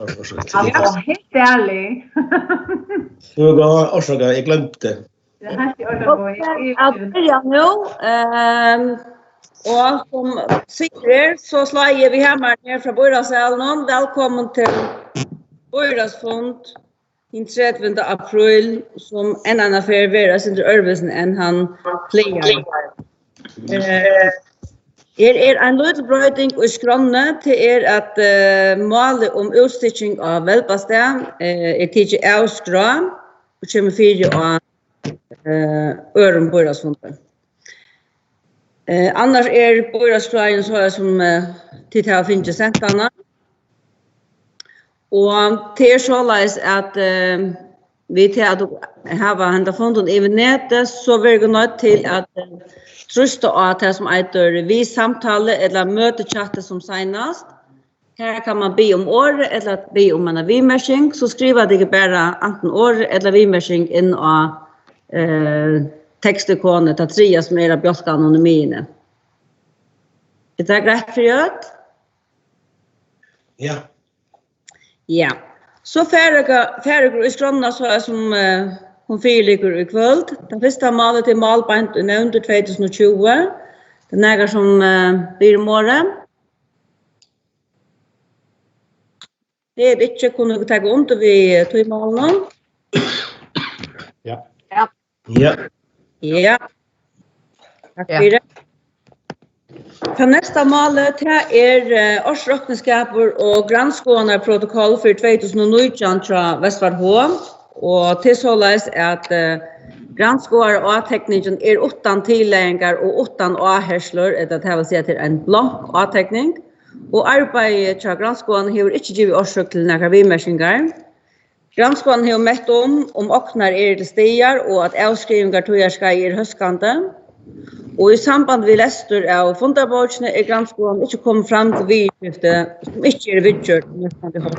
Alltså, helt ärligt. Så går orsaka, jag glömde. Det här är Att börja nu, och som sitter så släger vi hemma ner från Borgasalen. Välkommen till Borgasfond den 30 april som en annan affär veras under Örvesen än han plejar. En liten brøyding i skrånne til at målet om utstitching av velpastet tidlig av skrå og kommer fire av øren Borgasfondet. Annars Borgasflagen så som tid til å finne sentene. Og til såleis at vi til at ha hentet fonden i nettet, så vil jeg nødt til at trusta av det som heter vi samtale eller møtechatte som senast. Her kan man be om året eller be om en vimersing, så skriver det ikke bare enten året eller vimersing inn av tekstikonet til tria som av bjørka anonymine. Er det greit for gjørt? Ja. Ja. Så færre i skrånene så som hon fyller i kvöld. Den första malet till malbant under 2020. Den äger som blir morgon. Det är inte kunde ta ont vi tog malen. Ja. Ja. Ja. Ja. Tack för det. För nästa malet är årsräkenskaper och granskande protokoll för 2019 från Västvardhå. Og til såleis at granskår og teknikken utan tilleggingar og utan avhersler, det vil si at det en blank avtekning. Og arbeidet til granskåren har ikke givet årsøk til noen vimersingar. Granskåren har mett om åknar til stier og at avskrivingar tog høskande. Og i samband vi lester av fundabordsene granskåren ikke kommet fram til vidskifte som ikke vidkjørt nesten til hånd.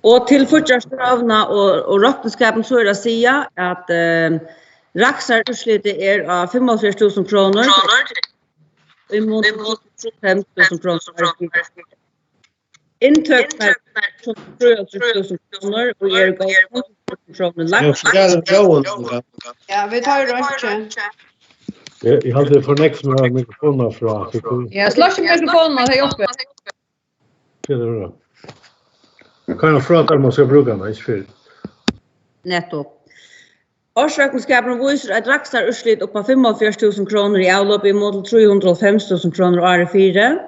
Og til fortsattstravna og råkenskapen så det sier at raksar utslitet av 45 000 kroner imot 5 000 kroner. Inntøkner 3 000 kroner og gav 5 000 kroner lagt. Ja, vi tar det ikke. Jag hade för next med mikrofonen från. Ja, slås mikrofonen här uppe. Det är bra. Kan jag fråga om man ska bruka den, inte för. Nettopp. Årsräkenskapen viser at raksar utslitt opp på 45 000 kroner i avlopp i mål 305 000 kroner året 4.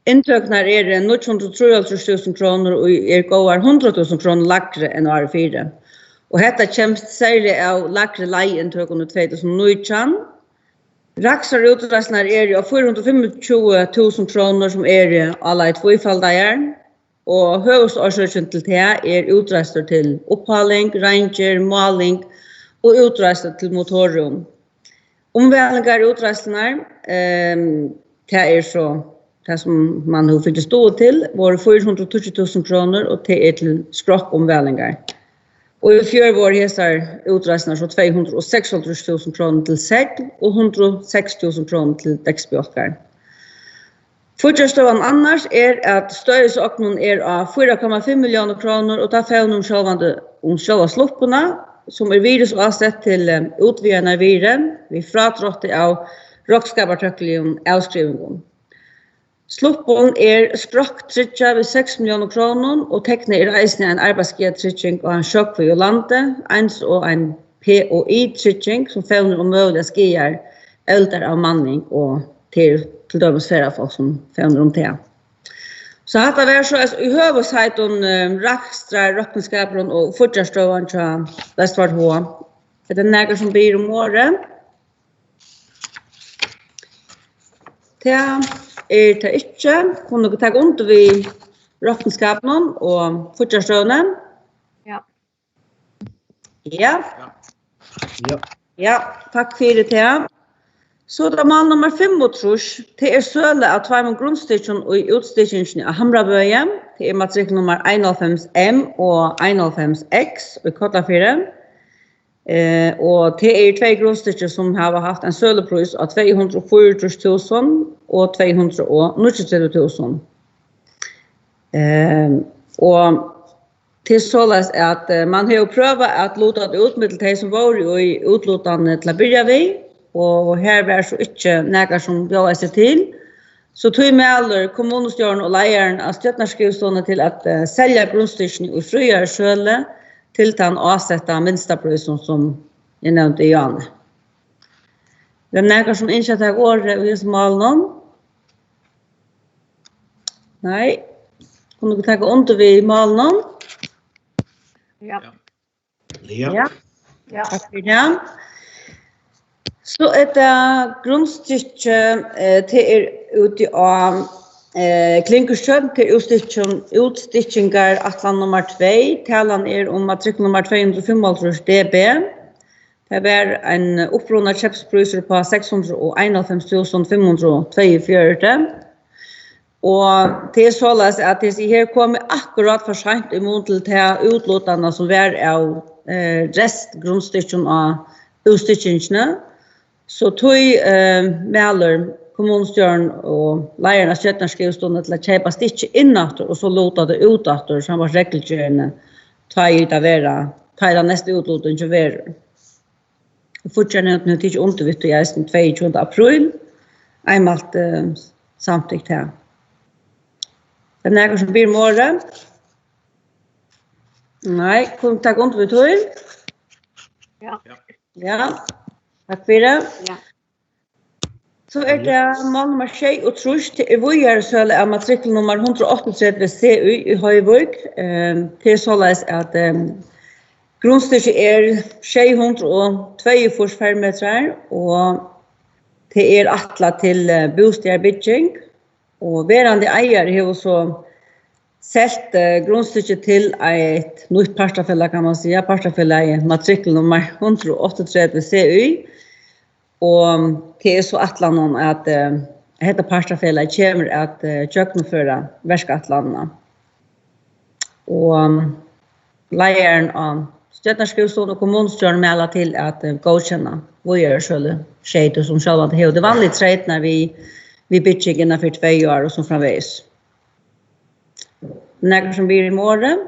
Inntøkner 903 000 kroner og gåar 100 000 kroner lakre enn året 4. Og dette kommer særlig av lakre leiinntøkene 2019. Raksar utreisner av 425 000 kroner som alle et tvifaldager. Og høyest årsøkken til det utreister til opphaling, ranger, maling og utreister til motorrum. Omvælingar utreisene, det så det som man har fått stå til, var 420 000 kroner og det til skrokkomvælingar. Og i fjør var hesar utreisene så 206 000 kroner til segl og 106 000 kroner til dekksbjørkar. Fortsattstøven annars at støyesåknen av 4,5 millioner kroner og ta fevn om sjølva sluppene, som virus avsett til utvidende viren, vi fratrådte av råkskapertøkkelig avskrivingen. Sluppen skrokktrytja ved 6 millioner kroner, og tekner reisende en arbeidsgivertrytjing og en sjokk for landet, ens og en POI-trytjing som fevner om mulige skier, eldre av manning og til dømes flere folk som fevner om det. Så dette var så i høvesheiten rakstra, råkenskapen og fortsattstøven til Vestvardhå. Det næger som blir om året. Det ikke. Kunne dere ta rundt ved råkenskapen og fortsattstøvene? Ja. Ja. Ja, takk for det. Så da mal nummer 5, det søle av 2 grunnstikken og utstikken av Hamrabøye. Det matrikkel nummer 91M og 91X i Kottafire. Og det 2 grunnstikker som har haft en sølepris av 240 000 og 290 000. Och till således att man har prövat att låta det ut med de som var i utlåtande till att börja vid. Och här var så inte nägar som bjöd sig till. Så tog med alla kommunstjärn och lejaren av Stjärnarskrivstående till att sälja grundstycken i friare sköle till den avsätta minsta prisen som jag nämnde i Jan. Det är nägar som inte har tagit år i Småland. Nej. Kommer du ta ont vid Malmö? Ja. Ja. Ja. Tack för det. Så är det grundstycke till ute av Klinkerström till utstickningar atlan nummer 2. Talan är om matrikel nummer 255 dB. Det var en upprunad köpspriser på 651 542. Och det är så att det här kommer akkurat för sent emot till det utlåtande som var av restgrundstycken av utstickningarna. Så tog Mälar kommunstjärn och lejarna Stjärnarskrivstående till att köpa stickor inåt och så låta det utåt som var regelgörande ta ut av era ta nästa utlåtande inte vara. Fortfarande nu till undervitt och jag är 22 april. Einmalt samtidigt här. Det är något som blir morgon. Nej, kom tack undervitt och Ja. Ja, tack för det. Ja. Så är det mål nummer 6 och trus till Vöjarsöle av matrikel nummer 138 CU i Höjvåg. Det är således att grundstycket är 602 fermetrar och det är attlat till bostadsbygging. Och verande ägare har så sett grundstycket till ett nytt parstafälla kan man säga. Parstafälla är matrikel nummer 138 CU. Och det är så attlanon att detta parstafälla kommer att köknföra verskattlandena. Och lejaren av Stjärnarskrivstående och kommunstjärn mäla till att godkänna Vöjarsöle tjejter som själva det är. Det vanligt träd när vi bygging innanför 2 år och som framvägs. Några som blir i morgon?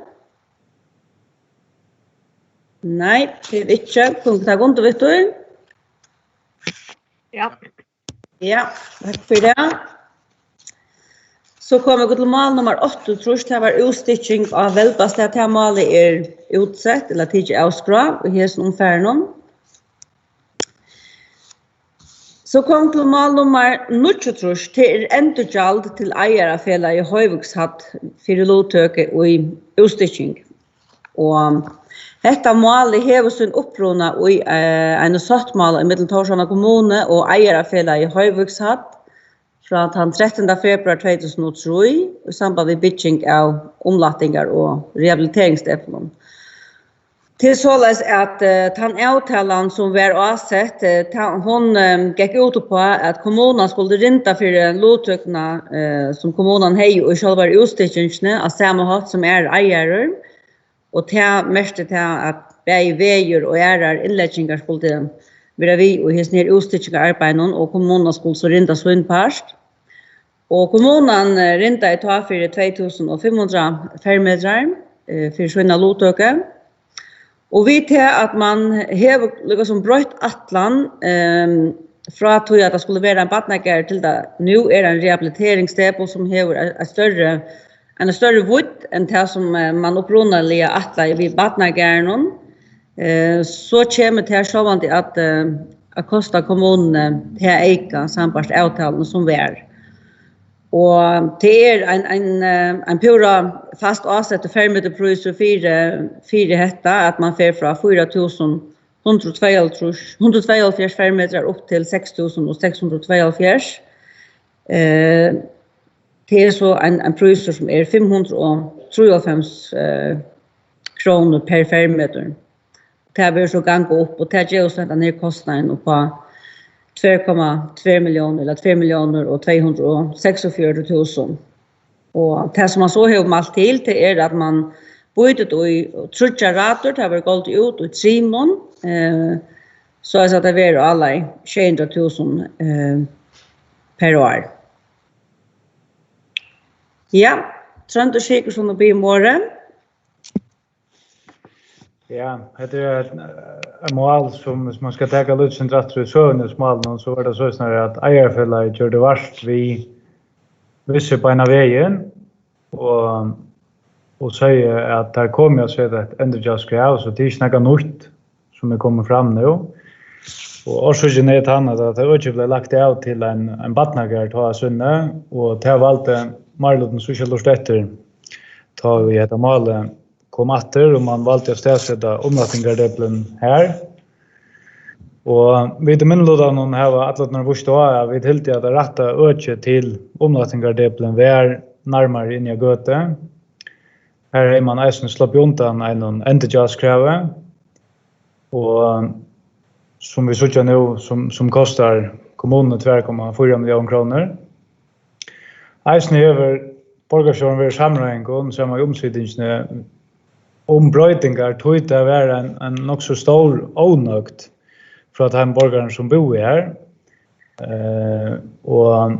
Nej, det är inte. Punkta gång, vet du? Ja. Ja, tack för det. Så kommer vi till mål nummer 8, tror jag. Det var utstickning av välbast. Det här målet är utsett, eller tidigt avskra, i hesten omfärden. Så kom till mål nummer 9, tror jag. Det är endurgjald till eierafälla i Høyvugshatt för lovtøke og i utstickning. Og detta mål hever sin uppruna i en sattmål i Middel-Torshavn kommune og eierafälla i Høyvugshatt fra den 13. februar 2003 i samband med bygging av omlattingar og rehabiliteringsstefnen. Till således att den avtalan som var avsett, hon gick ut på att kommunen skulle rinta för lovtøkene som kommunen hej och själva utstickningarna av samma hatt som är ägare. Och det mest till att bäge vägar och ärar inläggingar skulle vara vi och hos ner utstickningararbeten och kommunen skulle så rinta så in parst. Och kommunen rinta i ta för 2500 fermetrar för sådana lovtøke. Och vi tar att man har liksom bröt attlan från att det skulle vara en badnägare till det. Nu är det en rehabiliteringsstep som har en större vudd än det som man upprunaliga attlar vid badnägaren. Så kommer det här självande att kosta kommunen till att äga sambart avtalen som vi är. Och det är en pura fast avsätt och fermeterpris för fyra hetta att man får från 4.142 fermeter upp till 6.642. Det är så en pris som är 535 kronor per fermeter. Det blir så gång upp och det ger oss den här kostnaden på 2,2 miljoner eller 2 miljoner och 246 000. Och det som man så har malt till det är att man byter i trutja rator, det har gått ut i trimon, så att det är alla 200 000 per år. Ja, Trond Sigurdsson och Bimore. Ja, det är ett mål som man ska ta lite centralt i sövnesmålen, så var det så snarare att eierfället gör det värst vi visse på en av vägen och säger att där kommer jag säga att ändå så det är snacka nytt som är kommer fram nu. Och orsaken är att det också blev lagt ut till en badnagard ta sunne och ta valde Marlon socialt efter ta vi ett mål kom åter och man valde att ställa omlattningardepplen här. Och vid minlodan hon har att när förstå vi helt att rätta öke till omlattningardepplen var närmare in i göte. Här är man även släppt undan en enterprise-kräve. Och som vi såg nu som kostar kommunen 2,4 miljoner kronor. Även över borgarsjön var samråden som har omsidningsne ombröjtingar tog det vara en nog så stor onökt för att han borgaren som bor här. Och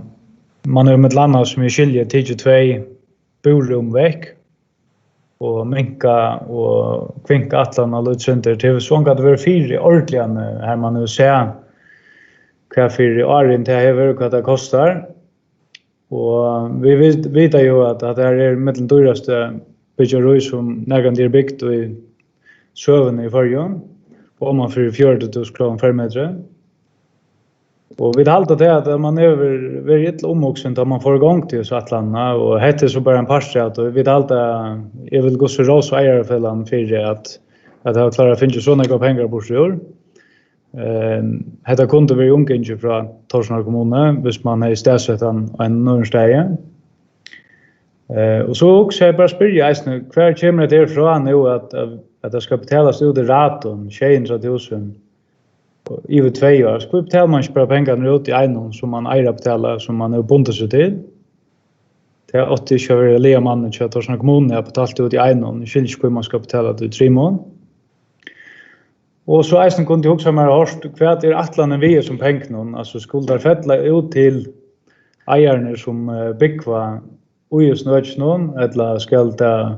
man är med landa som är skiljer 10-2 borum väck. Och minka och kvinka atlan och lutsenter till så att det var 4 ordentliga här man nu ser vad 4 år inte över vad det kostar. Och vi vet ju att det är mellan dyraste byggeri som nägan är byggt i söven i förrjön. Och man för 40 000 kronor per meter. Och vi har det att man är väldigt omvuxen att man får igång till så att landa och heter så bara en parstrat och vi har jag vill gå så rås och eierfällan för att jag klarar att finna så några pengar på sjön. Detta kunde vi omgånge från Torshavn kommun hvis man är stället en norrsteg. Och så också jag bara spyrja kvar kommer det ifrån nu att det ska betalas ut i raton 600 000 i 2 år. Så betalar man inte bara pengarna ut i en som man eier betalar som man är bundet sig till. Det är 80 kör lemannen till Torshavn kommun har betalat ut i en skiljer på man ska betala det i 3 månader. Och så eisen kunde jag också mer hårt kvart atlanen vi som pengar alltså skuldar fettla ut till eierna som byggva ojus nödsnån eller skall det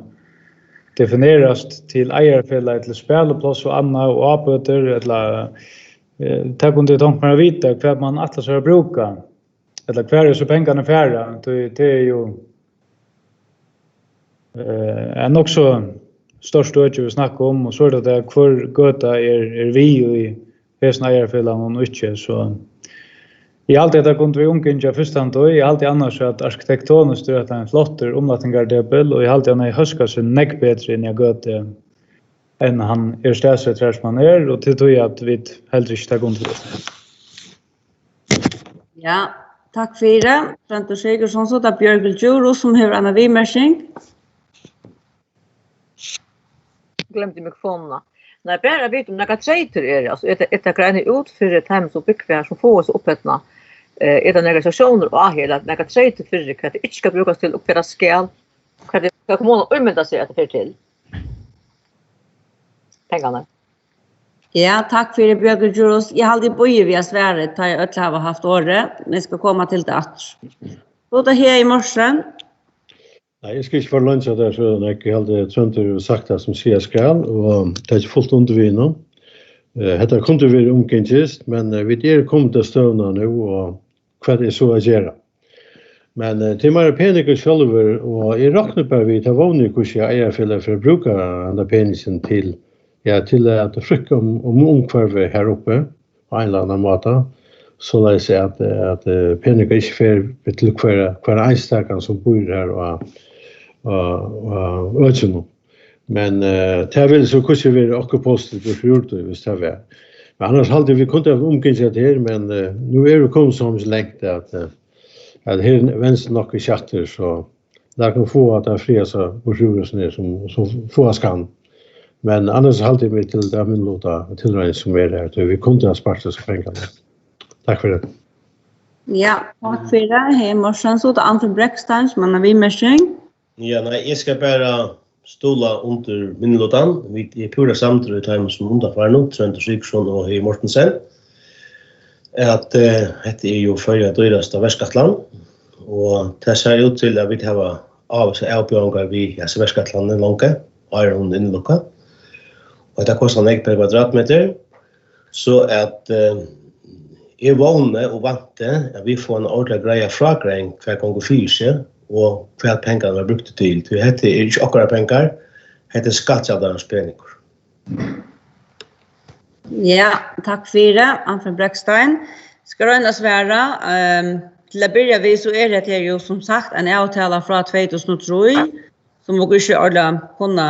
definieras till eierfället till spelplats och andra och avböter eller ta kunde tänka mig vita kvart man atlas har bruka eller kvart är så pengarna färra det är ju en också störst öde vi snackar om och så är det kvar göta är vi i häsna eierfällan och inte så i allt detta kunde vi omgånge förstand och i allt annars att arkitektoniskt är det en flotter omlattningardeppel och i allt annars höska sig näck bättre än jag göte än han är städsättare som han är och det tror jag att vi heller inte tar gång till det. Ja, tack för det. Trond Sigurdsson så där Björgel Djuro som har en vimersing. Glömde mikrofonerna. När bara vet om några trejter är alltså ett grejen ut för ett hem som byggvär som får oss upphettna. Är det några stationer och hela några trejter för det att det inte ska brukas till uppföra skall. Kan det ska kommunen använda sig att det till. Pengarna. Ja, tack för det Björgel Djuro. Jag hade böjer vi sväret har jag har haft året. Men ska komma till det att. Så det här i morse. Nej, jeg skal ikke få lunsja der, så jeg hadde Trønder sagt det som sier skal, og det er ikke fullt undervinnet. Dette kunne være omgångest, men vi er kommet til støvnene nå, og hva det er så å gjøre. Men det er mer peninger selv, og jeg råkner bare vidt av vanlig hvordan jeg eierfeller for å bruke denne peningen til at frykke om omkvarvet her oppe, på en eller annen måte. Så det er at peninger ikke får til hver einstakene som bor her og ödsno. Men det vill så kanske vi också postet på fjordet hvis det var. Men annars hade vi kunde ha omgått det här men nu är det kommit så längt att här vänster nog i chatter så där kan få att det fria så på fjordet ner som få skan. Men annars hade vi till det men låta tillräckligt som är där så vi kunde ha sparat så pengar. Tack för det. Ja, tack för det. Hej morsan så det Anton Breckstein som man har vimersing. Ja, nej, jag ska bara stola under minlotan. Vi är pura samtidigt här som undafär nu, Trond Sigurdsson och Hej Mortensen. Att det är ju förra dyraste Västgötland. Och det ser ut till att vi har av så avbjørnger vi Sverskatlandet langt, og hun innlukka. Og det kostar meg per kvadratmeter, så at jeg vågner og vante at vi får en ordentlig greie fragreng hver gang og fyse, og hva pengene var brukt til. Det er ikke akkurat penger, det er skatteavdarens penger. Ja, takk for det, Anfred Brekstein. Skal røyne svære, til å begynne så det her jo som sagt en avtale fra 2003, som vi ikke alle kunne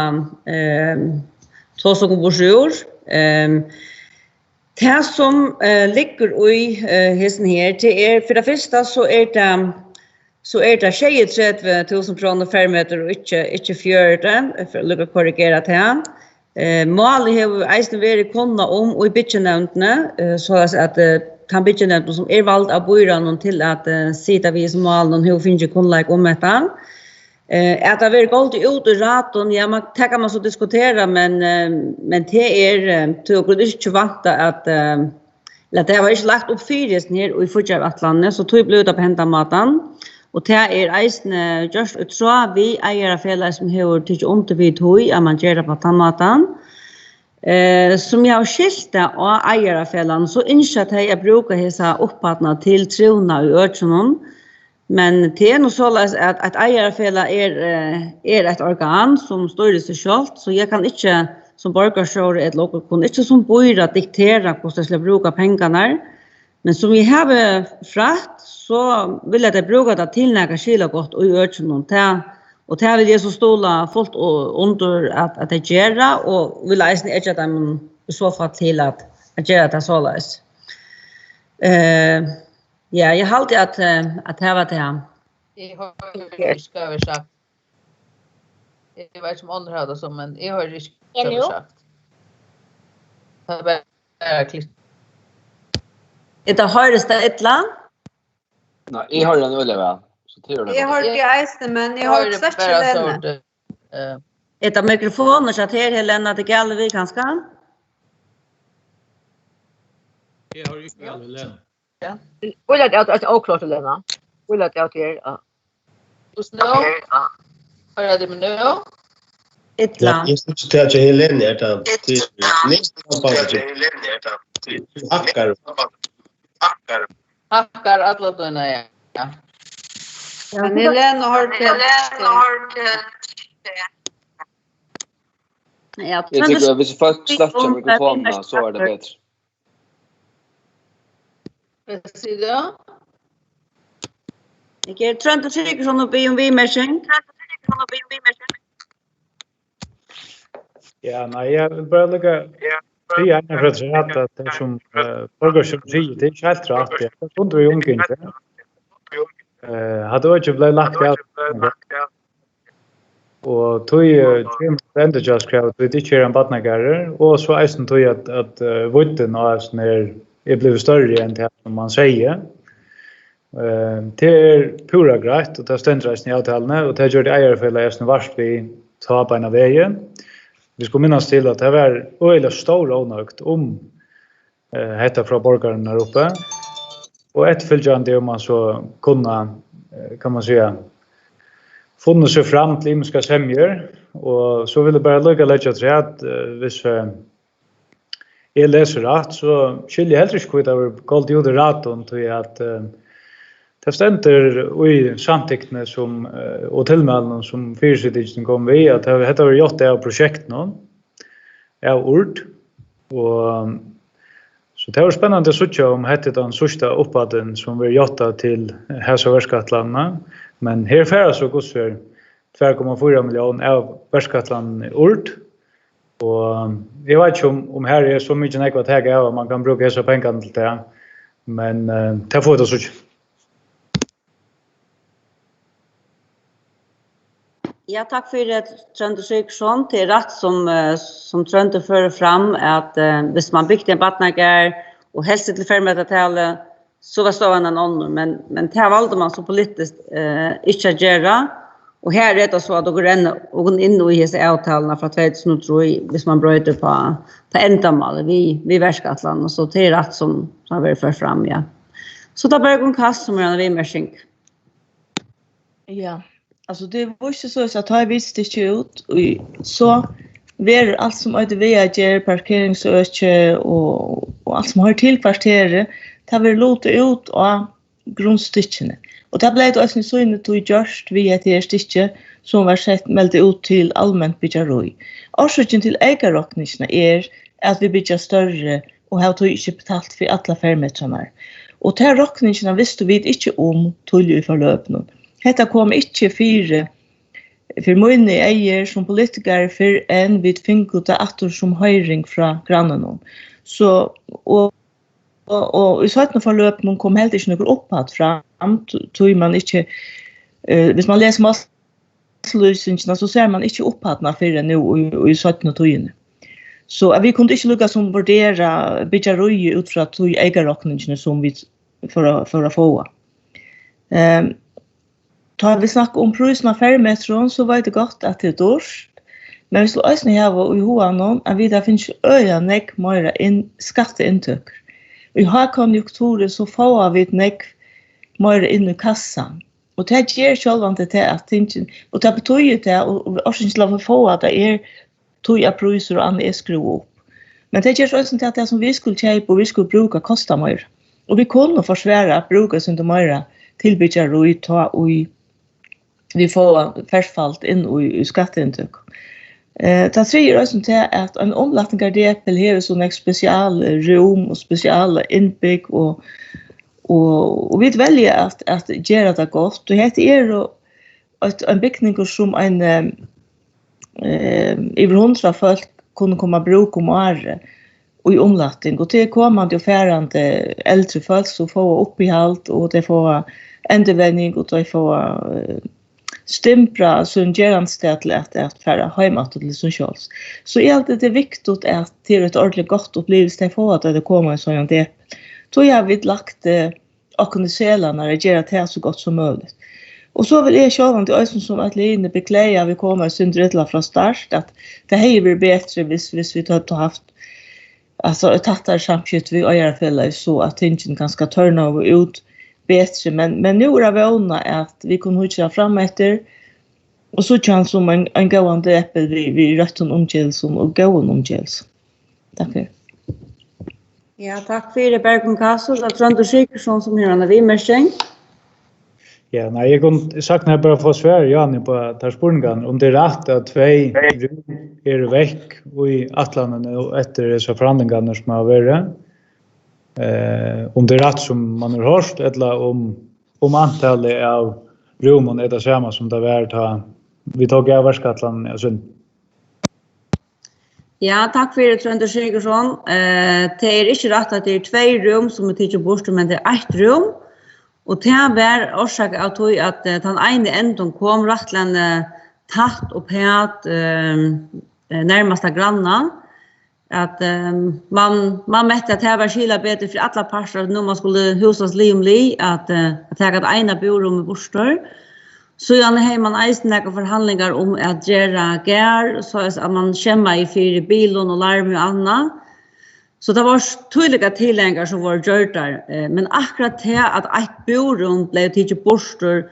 ta som komposjord. Det som ligger i hesten her, til for det første så det 33.000 kroner per meter og ikke 40, for å lukke korrigere til han. Målet har eisen vært kunnet om og i bytjenevntene, så at han bytjenevntene som valgt av bøyrene til at sida vi som målen har finnet kunnlag om dette. At det har vært godt ut i raten, ja, det kan man så diskutere, men det til å ikke vante at det var ikke lagt opp fyresen her i Fudjarvatlandet, så tog ble ut av hentamaten. Og det eisene just utra vi eier av fjellet som har tidlig undervid høy, at man gjør det på tannmaten. Som jeg har skilt det av eier av fjellet, så ønsker jeg å bruke disse opphattene til trona i ørsenen. Men det noe så at eier av fjellet et organ som styrer seg selv, så jeg kan ikke som borgerskjører et lokalt kun, ikke som bøyre diktere hvordan jeg skal bruke pengene. Men som vi har fratt, så vil jeg bruke det til når jeg skiller godt og gjør ikke noe. Og det vil jeg så ståle fullt under at jeg gjør det, og vil jeg ikke at de i så fall til at jeg gjør det så løs. Ja, jeg har alltid at det var det. Jeg har ikke skrevet sagt. Jeg vet ikke om andre har det som, men jeg har ikke skrevet sagt. Det er bare klikt. Det høyreste et eller annet? Nei, jeg har den øle vel. Jeg har ikke eisene, men jeg har ikke sett Helene. Det mikrofoner så til Helene at det gjelder vi kanskje? Jeg har ikke Helene. Ja. Vil jeg at det er avklart, Helene? Vil jeg at det er... Just nå? Har jeg det med nå? Et eller annet. Jeg synes ikke at Helene er det til Hakkar. Hakkar alla dina, ja. Men Helene har det. Jeg tycker att hvis folk släpper mikrofonerna så är det bättre. Vad säger du? Jag tror inte att det sån uppe om vi meshing. Ja, nej, jag vill bara lägga det är för att säga att det som borgerskap säger det är helt rätt. Det kunde vi omkring det. Hade också blivit lagt ut. Och tog ändå just crowd det är ju en badnagarer och så är det tog att votten och när det blev större än det som man säger. Det är pura grejt och det ständras i avtalen och det gör det äger för läsna vart vi tar på en vägen. Vi ska minnas till att det var öle stor onökt om hetta från borgaren där uppe. Och ett följande om man så kunna kan man säga funnit sig fram till imska semjer och så vill det bara lägga till att hvis jag läser rätt så skiljer helt inte kvitt över gold gjorde rätt och till att det ständer i samtecknet som och tillmälen som fyrsittningen kom vi att det har gjort det av projekt nu av ord och så det var spännande att se om hette den sista uppåten som vi gjort till Häsa Värskatlandet men här färdas så går för 2,4 miljoner av Värskatlandet ord och jag vet inte om här är så mycket nekva tag av man kan bruka dessa pengar till det men det får det så. Ja, tack för det Trønder Syksson. Det är rätt som Trønder för fram att hvis man byggt en badnagar och helst till 5 meter tal så var stående en annan men det valde man så politiskt inte att göra och här är det så att går in i dessa avtalen från 2003 hvis man bryter på ändamål vi Värskatland och så det är rätt som har varit för fram ja. Så då börjar gå kast som är en vimmersink. Ja. alltså det var inte så att jag visste inte ut så ver allt som är det vägar parkeringsöke och allt som har till kvarteret tar vi låta ut av grundstyckene. Och det blev det också så inne till just via det stycke som var sett meldt ut till allmänt byggaroi. Årsaken till ägarrockningarna är att vi bygger större och har inte betalt för alla färmetrarna. Och det här rockningarna visste vi inte om till i förlöpningen. Detta kom inte för många äger som politiker för en vid finkuta attor som höjring från grannen. Så och i sådana förlöpningen kom helt inte något uppåt fram tog man inte hvis man läser masslösningarna så ser man inte uppåt för nu i sådana togene. Så vi kunde inte lyckas som värdera byggaroi utifrån att tog ägarrockningarna som vi för att få. Tar vi snackar om priserna färgmetron så var det gott att det är dårst. Men vi skulle också ha i honom att vi där finns ögonek mer in skatteintök. I har konjunkturer så får vi ett nek mer in i kassan. Och det ger självant det att tingen och det betyder det och också slå få att det är toja priser och andra skruv upp. Men det ger också att det som vi skulle köpa och vi skulle bruka kostar mer. Och vi kunde försvära att bruka sin mer tillbyggar och ta och vi får färsfalt in i skatteintök. Det säger också till att en omlattning av DPL har sån ett special rum och speciella inbygg och vi väljer att göra det gott. Och det är en byggning som en över 100 folk kunde komma bruka om året och i omlattning. Och det kommer det färande äldre folk som får uppehåll och det får endurvändning och det får stämpra som geranstad att färra hemåt till socials. Så är allt det viktigt att det är ett ordentligt gott upplevelse för att det kommer en sån det. Då har vi lagt akkunisela när det gör det så gott som möjligt. Och så vill jag själv inte ösen som att Line beklagar vi kommer syndretla från start att det här blir bättre hvis vi har haft alltså ett tattar samskift vi och fälla så att tingen ganska turnover ut bättre men nu är vi vana att vi kan hyra fram efter och så känns som en gående äppel vi rätten omgälsen och gåen omgälsen. Tack för. Ja, tack för det Bergman Kassel att Trond Sigurdsson som här när vi mässing. Ja, nej, jag kan sagt när bara få svar Jan på tarspungan om det är rätt att två är väck och i Atlanten och efter dessa förhandlingarna som har varit. Om det är rätt som man har hört eller om antalet av rummen är det samma som det var att vi tog överskattan alltså. Ja, tack för det Trond Sigurdsson. Det är inte rätt att det är 2 rum som är tittar bort men det är 1 rum. Och det var orsak av att den ene änden kom rättligen tatt och pät närmaste grannar. Att man mätte att det var skilla bättre för alla parter när man skulle husas limli att ta ett ena borum i bostad. Så jag har man eisnäka förhandlingar om att göra gär så att man skämma i 4 bilen och larm och annat. Så det var tydliga tilläggar som var gjort där. Men akkurat det att ett borum blev tidligt bostor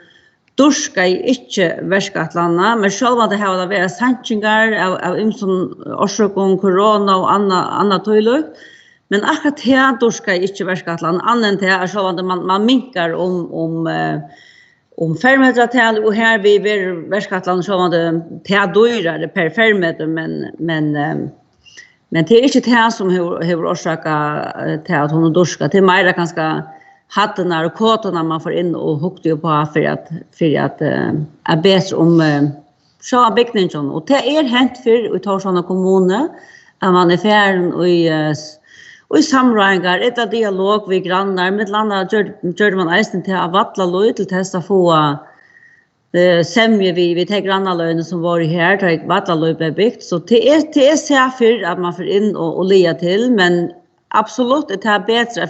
durska i inte värskatlarna. Men själva det här var det var sanningar av som orsakon corona och annat tydligt. Men akkurat det durska i inte värskatlarna. Annan det är så att man minkar om fermetratal och här vi blir värskatlarna så att det är dyrare per fermeter men det är inte det som har orsakat till att hon är durska. Det är mer ganska hattarna och kåtorna man får in och hukter på för att är bättre om så byggningen. Och det är hänt för i Torshavn kommune att man är färdig och i samrådningar, ett dialog med grannar. Med landa gör man eisen till att vattla loj till testa få sämje vi tar grannalöjnen som var här, där vattlalöj blev byggt. Så det är säkert att man får in och lia till, men absolut det är bättre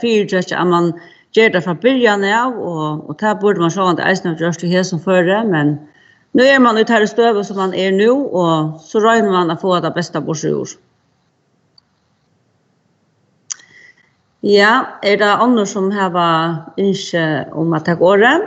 att man gör det från början av och det borde man säga att eisen har gjort det här som förra, men nu är man ute här i stövet som man är nu och så röjner man att få det bästa borsjord. Ja, är det andra som har inte om att ta året?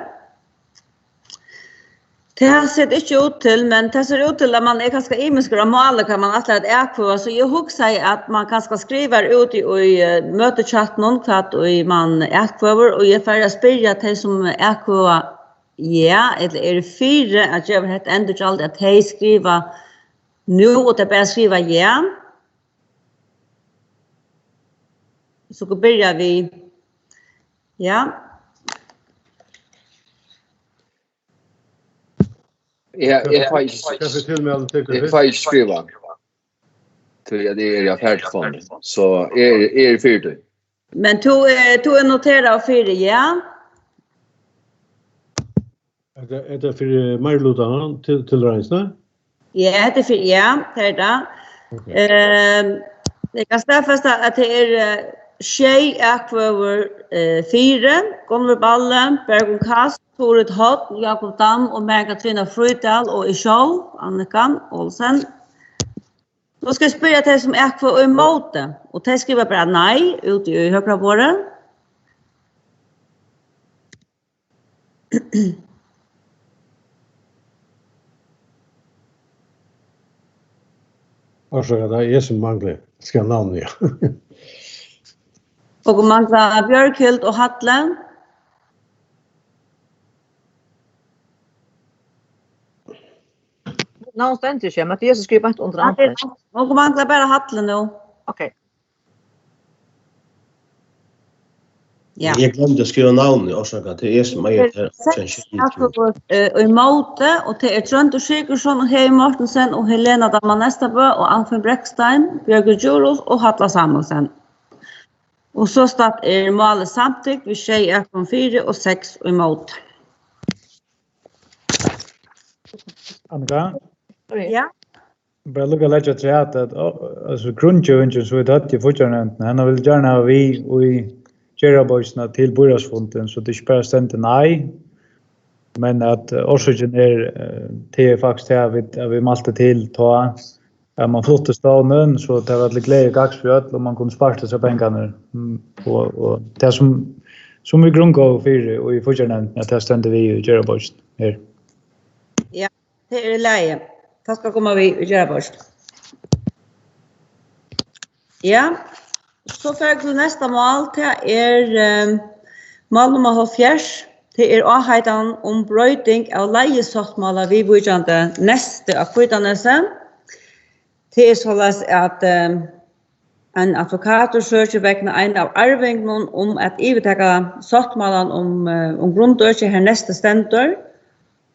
Det har sett inte ut till, men det ser ut till att man är ganska imisk och målet kan man attla ett äkva. Så jag huxar att man kanske skriver ut i mötechatten kvart och man äkva och jag får spela till som äkva ja, eller det fyra att jag har ändå alltid att hej skriva nu och det bara skriva ja. Så börjar vi ja. Jag får inte skriva. Till det är jag färdig för. Så är färdig. Men du noterar för ja. Är det för Marluta till Rensna? Ja, det är för ja, det är det. Det kan stäffasta att det är tjej akvaver 4, Gunnar Balle, Bergun Kast, Torit Hott, Jakob Dam och Margatrina Frydal och i show, Annika Olsen. Då ska jag spela till som akvaver emot det. Och det skriver bara nej ut i högra våren. Och så det är som manglar. Ska namn ja. Och manglar Björkhild och Hatlen. Någonstans inte, men det är så skriver inte under andra. Och manglar bara Hatlen nu. Okej. Ja. Jag glömde skriva namn i orsaka till er som är i Måte och till Trond och Sigurdsson och Hei Mortensen och Helena Damma Nestabø och Anfinn Brekstein, Bjørge Djurus och Hatla Samuelsen. Och så start målet samtidigt vid tjej är från 4 och 6 i Måte. Annika? Ja. Bara lukka lägga till att alltså grundjövingen så är det att fortfarande han vill gärna ha vi och Geraboysna till Burasfonden så det är bara stämt nej. Men att orsöken är faktiskt att vi måste till ta man flyttar staden så det var lite glädje gaxfjöt och man kunde spara sig pengarna och det som vi grundgår för och i fortsättningen att det stämde vi i Geraboys här. Ja, det är läge. Det ska komma vi i Geraboys. Ja. Så för till nästa mål det är mål nummer 70. Det är avheitan om brøyting av leiesottmåla vi bojande neste av Kvitanesen. Det är så att en advokat söker vägna en av arvingen om att övertäcka sottmålan om grundöke här nästa ständer.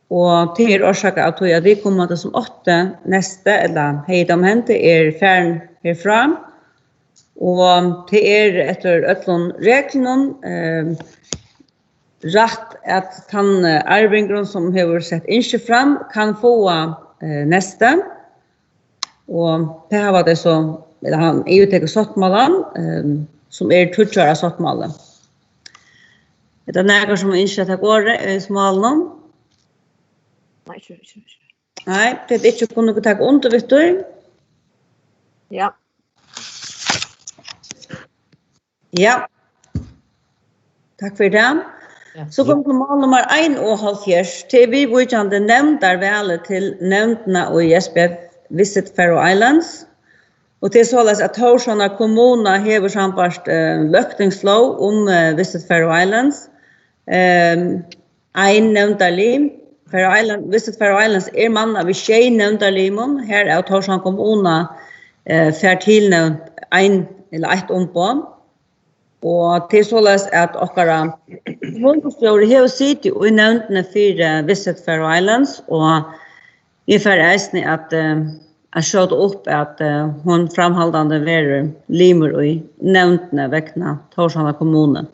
Och det är orsaka att vi kommer som 8 nästa eller hejdom hente är färn härfram. Och det är efter öllon reglerna rätt att han arvingron som har sett inte fram kan få nästa. Och det här var det så eller han uttrycker sottmålan som är tutjara sottmålen. Det är några som inte att går i smålen. Nej, det är inte kunna ta under vet du. Ja. Ja. Tack för det. Så kom på mål nummer 1,5. Till vi bojande nämndar väl till nämnderna och SPF Visit Faroe Islands. Och det är så att Torsjona kommuna hever sampast lökningsflow om Visit Faroe Islands. En nämndarlim. Visit Faroe Islands är manna vid tjej nämndarlimon. Här är Torsjona kommuna för tillnämnt en eller ett ombå. Och det är så att åkara kommunstjóri har suttit och nämnt för Visit Faroe Islands och inför ägstning att skjuta upp att hon framhållande var limer i nämntna väckna Torsjana kommunen.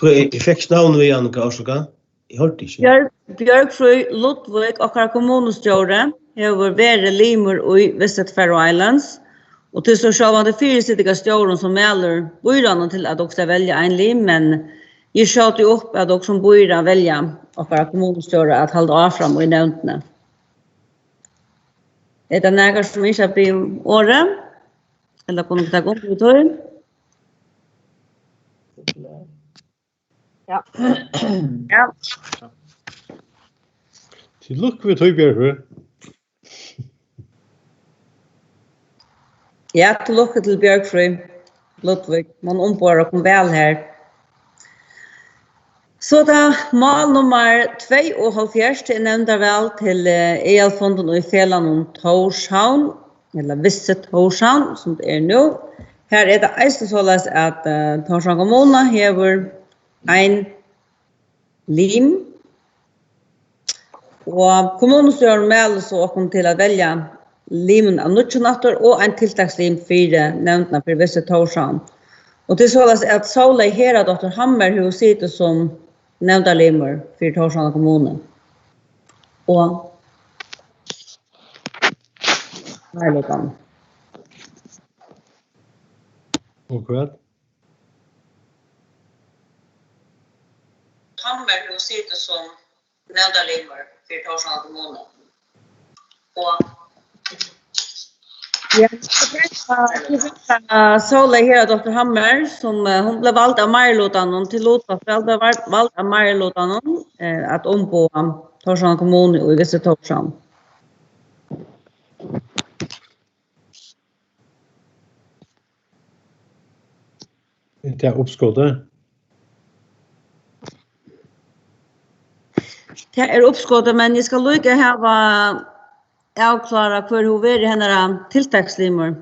Jag fick namn vid Annika Orsaka. Jag hörde inte. Björkfrøy Ludvig åkara kommunstjóri har varit limer i Visit Faroe Islands. Och till så själva fyrsittiga stjåren som mäler bojrarna till att också välja en lim, men jag sköt ju upp att också bojrar välja och bara kommunstjåre att hålla av fram och i nämntna. Är det några som inte har blivit året? Eller kommer vi ta gång på tåren? Ja. Ja. Till luck vi tog Björk. Ja, till luck till Björkfrøy. Ludvig, man ombor och kom väl här. Så da mål nummer 72 til nevnte vel til EL-fonden og i fjellet om Torshavn, eller Visit Torshavn, som det nå. Her det eisen således at Torshavn kommune hever en lim. Og kommunestøren melder så åkken til å velge limen av nødtjenatter og en tiltakslim for nevntene for Visit Torshavn. Og det således at Saula Hera Dr. Hammer hun sitter som nevnte limer for Torshavn kommune. Og her litt an. Og hva? Hammer hun sitter som nevnte limer for Torshavn kommune. Og ja, Saula Hera Dr. Hammer, som hon blev vald av Marlotan till Lotafjäll, blev vald av Marlotan att ombå Torshavn kommun och i Visit Torshavn. Det är uppskottet. Det är uppskottet, men jag ska lycka här avklara för hur är det här tilltagslimmer.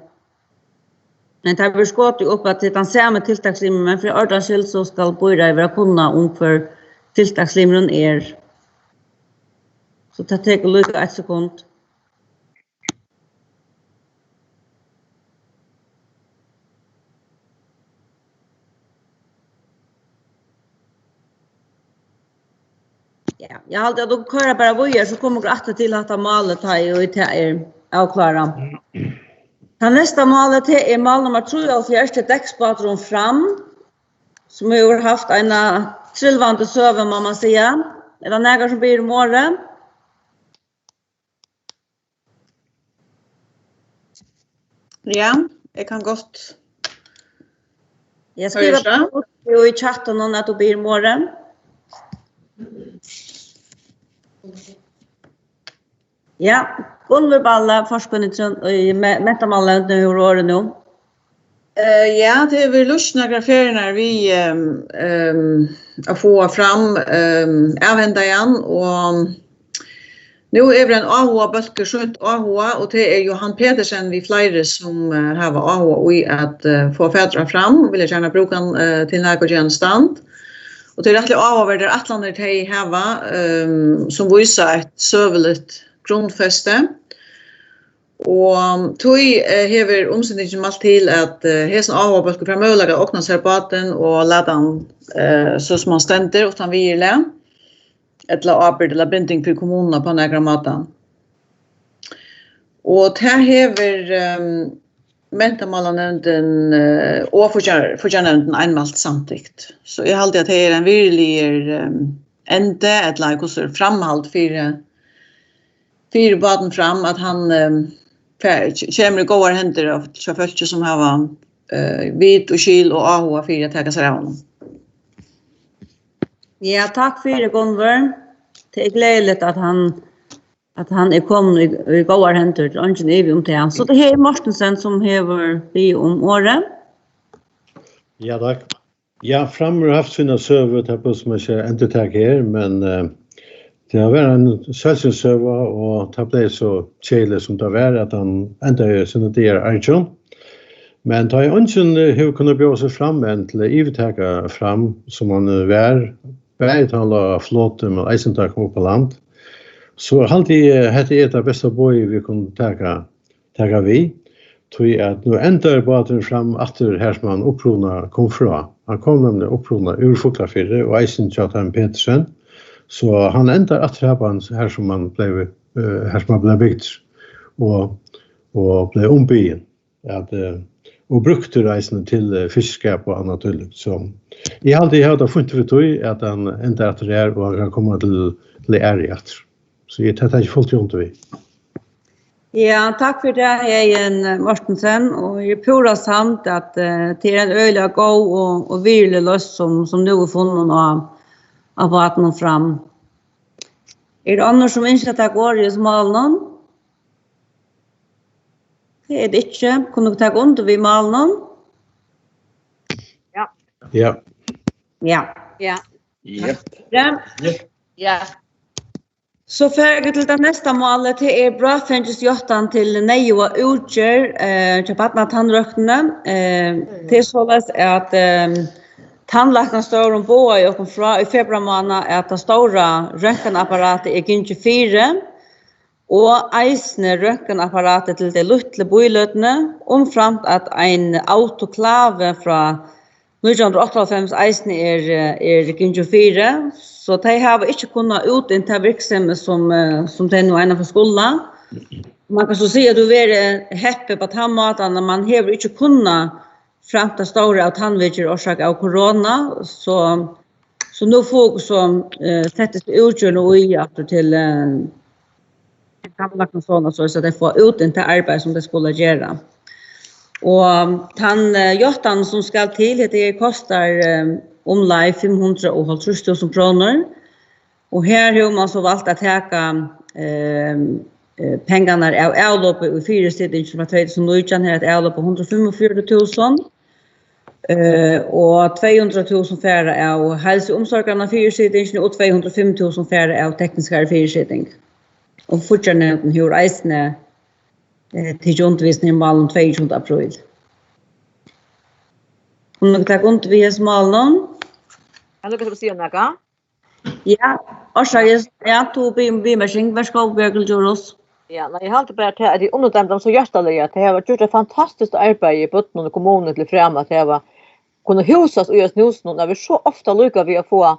Men det har skott upp att det är samma tilltagslimmer, men för ordentlig så ska börja vara kunna om för tilltagslimren är. Så det tar lycka ett sekund. Ja, jag hade då köra bara vojer så kommer jag att till att målet här och det är avklara. Det nästa målet är mål nummer 73 till däckspatron fram som har haft en trillvande söve må man säga. Är det några som blir imorgon? Ja, jag kan gott. Jag skriver i chatten om att det blir imorgon. Ja, Gunnar Balla, forskningen i metamallen nu hur år nu. Ja, det är väl lusna graferna vi att få fram använda igen och nu är det en AHA bulker skönt AHA och det är Johan Pedersen vi flera som har AHA i att få fädra fram vill jag gärna bruka till något stand. Och det är rättligt avvärder att landet hej hava som visar ett sövligt grundfäste. Och tog hever omsättningen allt till att hesen avvärder för möjliga att öppna sig baten och lada han så som man ständer utan vila. Eller avbärd eller binding för kommunerna på några maten. Och det här hever mentamallanämnden och förtjänanden einmalt samtidigt. Så jag hade att det är en virkelig ände ett like framhåll för baden fram att han kommer goda händer av chaufförer som har vit och kyl och AHA för att ta sig av honom. Ja, tack för det Gunvar. Det är glädjligt att han är kommit i goda händer till Angen Evi om det. Så det här är Mortensen som har vi om året. Ja, tack. Ja, framöver har haft sina server här på som jag inte tar här, men det har varit en Celsius-server och det blev så tjejligt som det var att han ändå sina där Arjun. Men da Angen har kunnat björa sig fram en till ivetäcka fram som han var, bergtalar flåten med eisentak kom upp på land. Så alltid hette det bästa boj vi kunde taka vi. Tror att nu ändrar båten fram efter här som han upprona kom fra. Han kom nämligen upprona ur Fuglafyrre och eisen Tjatan Petersen. Så han ändrar att här som han blev byggt och blev ombyen. Och brukte reisen till fiskeskap och annat tulligt. Så i alltid har det funnit för tog att han ändrar att det är och han kan komma till ärget. Så jag tar inte fullt runt vi. Ja, tack för det. Jag är en Mortensen och jag pura samt att det är en öliga gå och virkelig löst som nu är funnen av vatten fram. Det andre som ikke tar går i malen? Det det ikke. Kunne du ta under vid malen? Ja. Ja. Ja. Ja. Ja. Så färger till det nästa målet till bra fänges jottan till nej och utgör till partna tandrökterna. Det sålas att tandläkarna står om boa i och från i februari månad att det stora röntgenapparatet är inte 4 och eisne röntgenapparatet till det lilla bojlötne omframt att en autoklave från 1958 eisne är inte 4 så de har inte kunnat ut in till virksomhet som det nu är för skolan. Man kan så säga att du är happy på tandmaten när man har inte kunnat fram till stora av tandvård orsak av corona så nu får som sätts utgör nu i att till tandläkaren så det får ut in till arbete som det skulle göra. Och tandjottan som ska till det kostar omlai 550 000 kronor. Och här har man så valt att täcka pengarna av avlopp i 4 stycken från 2019 här ett avlopp på 145 000. Och 200 000 färre av hälso- och omsorgarna 4 stycken och 205 000 färre av tekniska 4 stycken. Och fortfarande hur eisne till undervisning i Malen 22 april. Om du tar undervisning i Malen? Kan du säga något? Ja, och så jag tog vi med sin varskap Björgeljoros. Ja, när jag har bara till att det underdömda så hjärtaliga att det har gjort ett fantastiskt arbete i botten och kommunen till framåt det var kunna husas och göras nusen när vi så ofta lyckas vi att få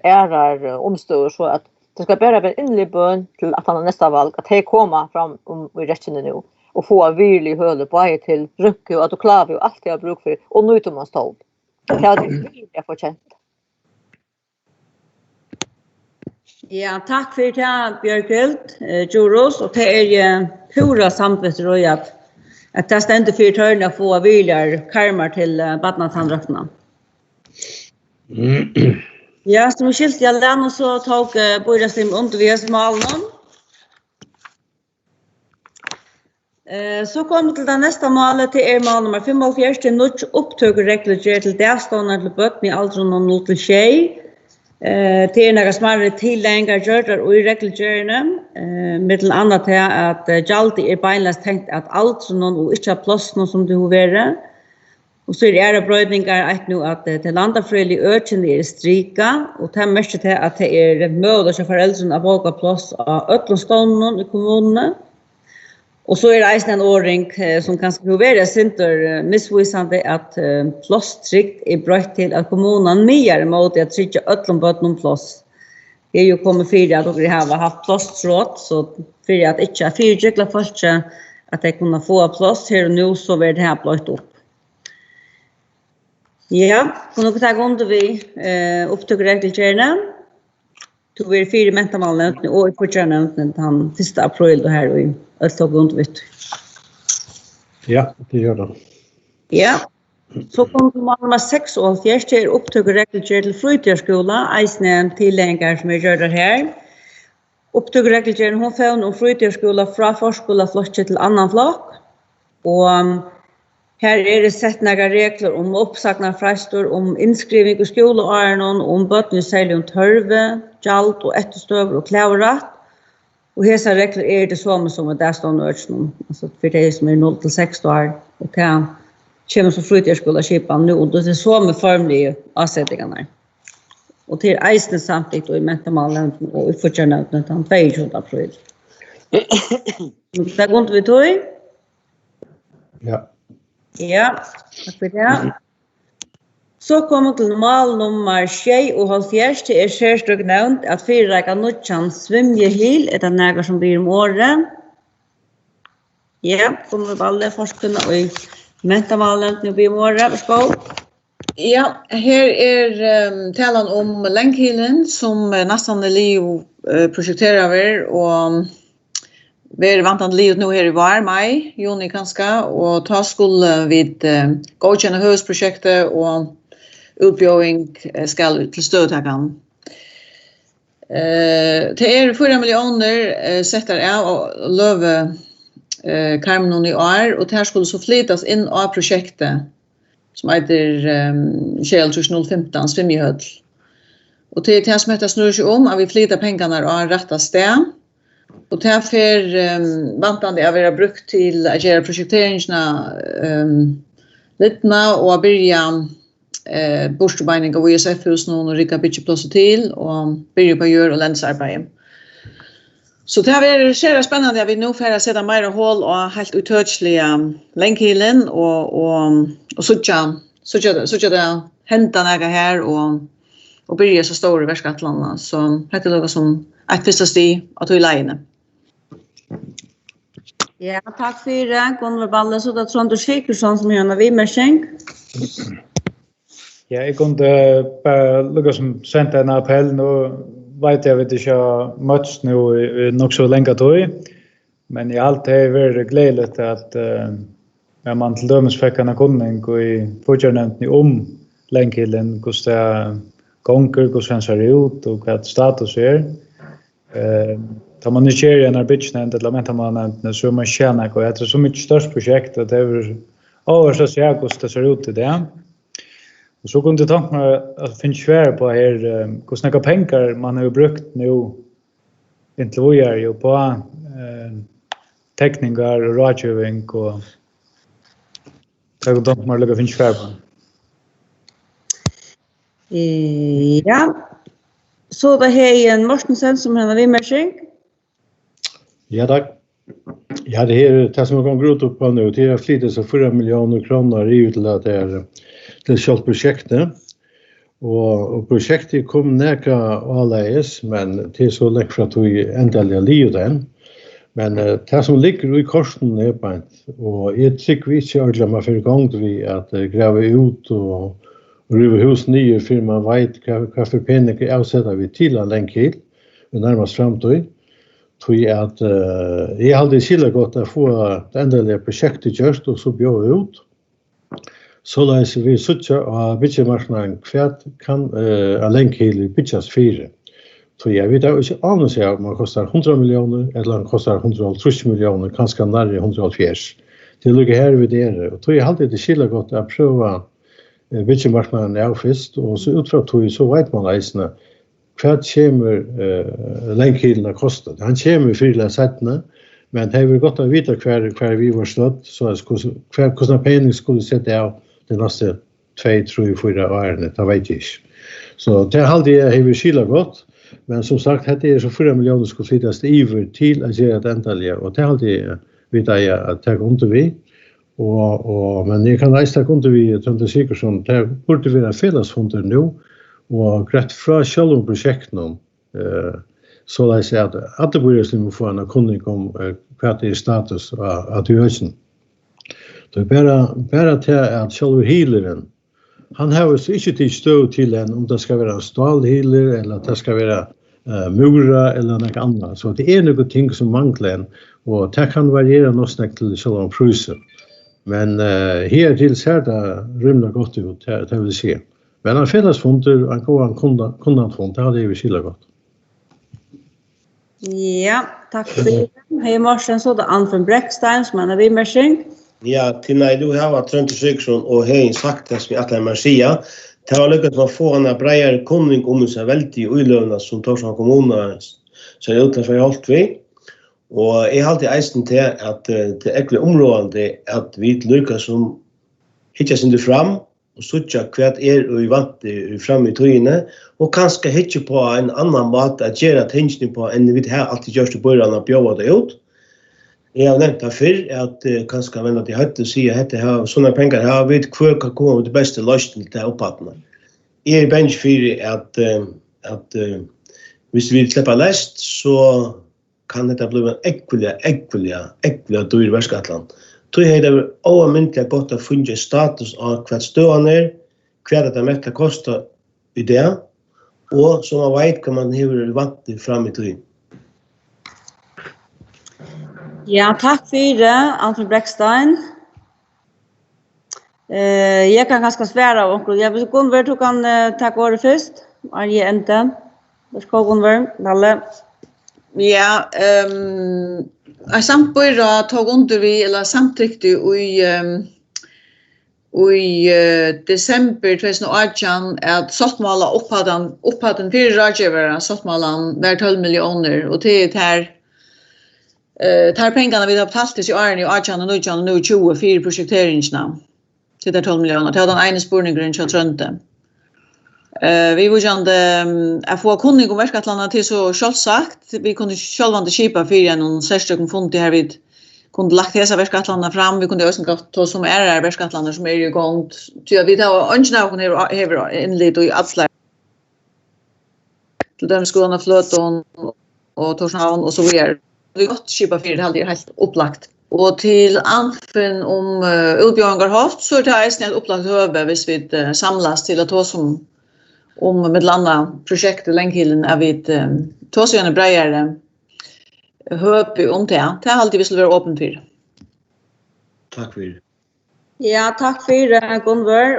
ärar omstör så att det ska bara bli inlig bön till att han nästa val att det komma fram i rätten nu och få virkelig höle på till röke och autoklave och allt det har bruk för och nu tar man stå. Det har det jag får känt. Ja, tack för det Björkelt, Joros och det är pura samvetströj att det ständer för törna att få vilar karmar till badnatandrökterna. Ja, som skilt jag lärde så tog började undervisning med Malen. Så kom till det nästa målet till mål nummer 45 till något upptökregler till dagståndar till böt med aldron 0 till tjej. Det är några smärre tilläggar gjorda och i regelgörande. Med annat är att Jaldi är beinlöst tänkt att aldron och inte har plats någon som du vill. Och så är det brödningar att nu att det landafröjlig öken är strika och det är mest till att det är möjligt för föräldrarna att våga plats av ötlånstånden i kommunen. Och så är det en ordning som kanske vara synter missvisande att plåstrykt är brött till att kommunen mer mot att trycka ötlånböt någon plås. Det är ju kommit för att de har haft plåstråd så för att inte fyrtryckla först att det kunna få plås här och nu så blir det här blött upp. Ja, kunde vi ta under vi upptökreglerna. Tog vi 4 mentamalen och i fortfarande den 1 april då här i Östog undervitt. Ja, det gör det. Ja. Så kom till mål nummer 6 och fjärde är upptökregler till fritidsskola, eisne tilläggar som gör det här. Upptökregler hon fann om fritidsskola från förskola flocka till annan flock. Och här är det sett några regler om uppsagna fristor, om inskrivning i skolan, om bötning särskilt om törve, jalt och etterstöver och klävrat. Och dessa regler är det som där står nu alltså för det som är 0 till 6 år och det kommer så fritidsskola skipan nu och det är så med formliga avsättningarna. Och till eisne samtidigt och i mentamalen och i fortfarande den 22 april. Det går inte vi tog i? Ja. Ja, tack för det. Så kommer till mål nummer 6 och håll fjärst till särskilt nämnt att fyrräka nutjan svimjehil är det nägar som blir om året. Ja, kommer vi alla forskarna och i mentamalen nu blir om året. Varsågod. Ja, här är talan om länkhilen som nästan Leo projekterar och vi är vantande livet nu här i maj, juni kanske, och ta skulle vid godkänna husprojektet och utbjudning ska till stödtagan. Det 4 miljoner sätter av och löve Carmen i år och det här skulle så flyttas in av projektet som heter Kjell 015 Svimmihöll. Och det är som heter snurrar sig om att vi flyttar pengarna av rätta sted. Och det här för vantande att vara brukt till att göra projekteringsna litna och att börja borstebeining av ISF-hus nu och rika bytjeplåser till och börja på gör och länsarbete. Så det är så spännande att vi nu får sätta mer hål och helt uttouchliga länkhilen och så det hämta några här och börja så stora verkskattlarna. Så det är något som ett första steg att ta i lägena. Ja, tack för det. Gunnar Balle, så det är Trond Sikresson som gör en vimersing. Ja, jag kunde bara lukka som sända en appell. Nu vet jag att jag har mötts nu nog så länge tog. Men jag har alltid varit glädligt att man till dömes fick en kunning i fortsättningen länkillen, hur det gånger, hur den ser ut och vad status är. Tar man nysgjerrig en arbetsnämnd eller mentar man en så man tjänar och det är så mycket störst projekt att det är överst att säga hur det ser ut i det. Och så kunde jag tänka mig att finna svär på här hur snacka pengar man har brukt nu inte vad gör ju på tekniker och rådgivning och så kunde jag tänka mig att finna svär på. Ja. Så det här en Mortensen som har vimersing. Ja, tack. Ja, det här det som jag går ut på nu, det är flyttat så 4 miljoner kronor i till att det är till själva projektet. Och projektet kom näka alls, men det är så lätt för att vi ändligen livet än. Men det som ligger i korsen är bara och jag tycker vi inte ordentligt man för igång vi att gräva ut och riva hus nya för man vet vad för pengar avsätter vi till en länkhil och närmast framtid. Tror jag att jag hade skillat gott att få det ändliga projektet gjort och så bjöd ut. Så läser vi sucha och bitchemarknaden kvärt kan en länkhil bitchas 4. Så jag vet inte annars om man kostar 100 miljoner eller om kostar 130 miljoner, kanske närmare 140. Det ligger här vid det. Och tror jag alltid det skillat gott att pröva bitchemarknaden är först och så utifrån tror jag så vet man läsna vad kommer länkhilarna kostar. Han kommer för sättna men det är väl gott att veta kvar vi var stått så att kostnader pengar skulle sätta av de nästa 2, 3, 4 åren, det vet jag inte. Så det har vi skillat gott. Men som sagt, det är så 4 miljoner skulle flyttas över till att göra det ändliga. Och det har alltid vet jag att ta under vi. Men jag kan resa ta under vi Trond Sikresson. Det borde vara fällesfonder nu. Och rätt från själva projekten. Så att säga att det borde slimma få en kunning om vad det är status att ösen. Det är bara till att själva healeren. Han har så inte till stöd till en om det ska vara stålhealer eller att det ska vara mura eller något annat. Så det är något ting som manglar och det kan variera något till själva priset. Men här till ser det rymligt gott ut, det vill se. Men en fällesfonder, en kundanfond, det hade vi skillat gott. Ja, tack för det. Hej Morsen, så det är Anton Bräckstein som är vimersing. Ja, till när du har Trond Sikresson och hej sagt det som jag lämnar säga. Det har lyckats att få en bredare kunning om så väldigt ulövna som Torshavn kommun så det utanför allt vi. Och jag har alltid eisen till att det är området att vi lyckas som hittas inte fram och söka kvart och i vant fram i tøyene och kanske hitta på en annan mat att göra tänken på än vi har alltid gjort i början av bjöd det ut. Jag har nämnt det förr att kanske vända till högt och säga att det har sådana pengar här vet kvar kan komma det bästa lösningen till uppåtna. Är bench för att hvis vi släpper läst så kan det bli en äckliga dyr verkskatland. Då är det oerhört gott att finna status av vad stöden är, vad det mesta kostar i det och så man vet kan man hur vant fram i tiden. Ja, tack för det, Anton Bräckstein. Jag kan ganska svära och jag vill gå över till kan ta ordet först. Är det inte? Gunvor, Nalle. Ja, jag samtböra tog under vi eller samtryckte i december 2018 att sottmala upphatten för rådgivare sottmalan var 12 miljoner och det är tar pengarna vi har betalt i åren i 18 och 19 och nu 20 för projekteringsna till det 12 miljoner. Det var den ena spårningen till Trönte. Vi var ju att få kunnig om verkatlarna till så självsagt. Vi kunde självande skipa för en särskild fond här vid kunde lagt dessa verkatlarna fram. Vi kunde också ta som verkatlarna som är i gång. Så vi tar önskna har inled och i Atsla. Till dem skolan och Flöton och Torshavn och så vidare. Vi gott skipa för det hade helt upplagt. Och till anfen om utbjörningar haft så tar jag snällt upplagt höve hvis vi samlas till att ta som om med landa projektet Länkhillen är vi ta så gärna bredare höpe om det. Det är alltid vi skulle vara öppen för. Tack för det. Ja, tack för det, Gunvor.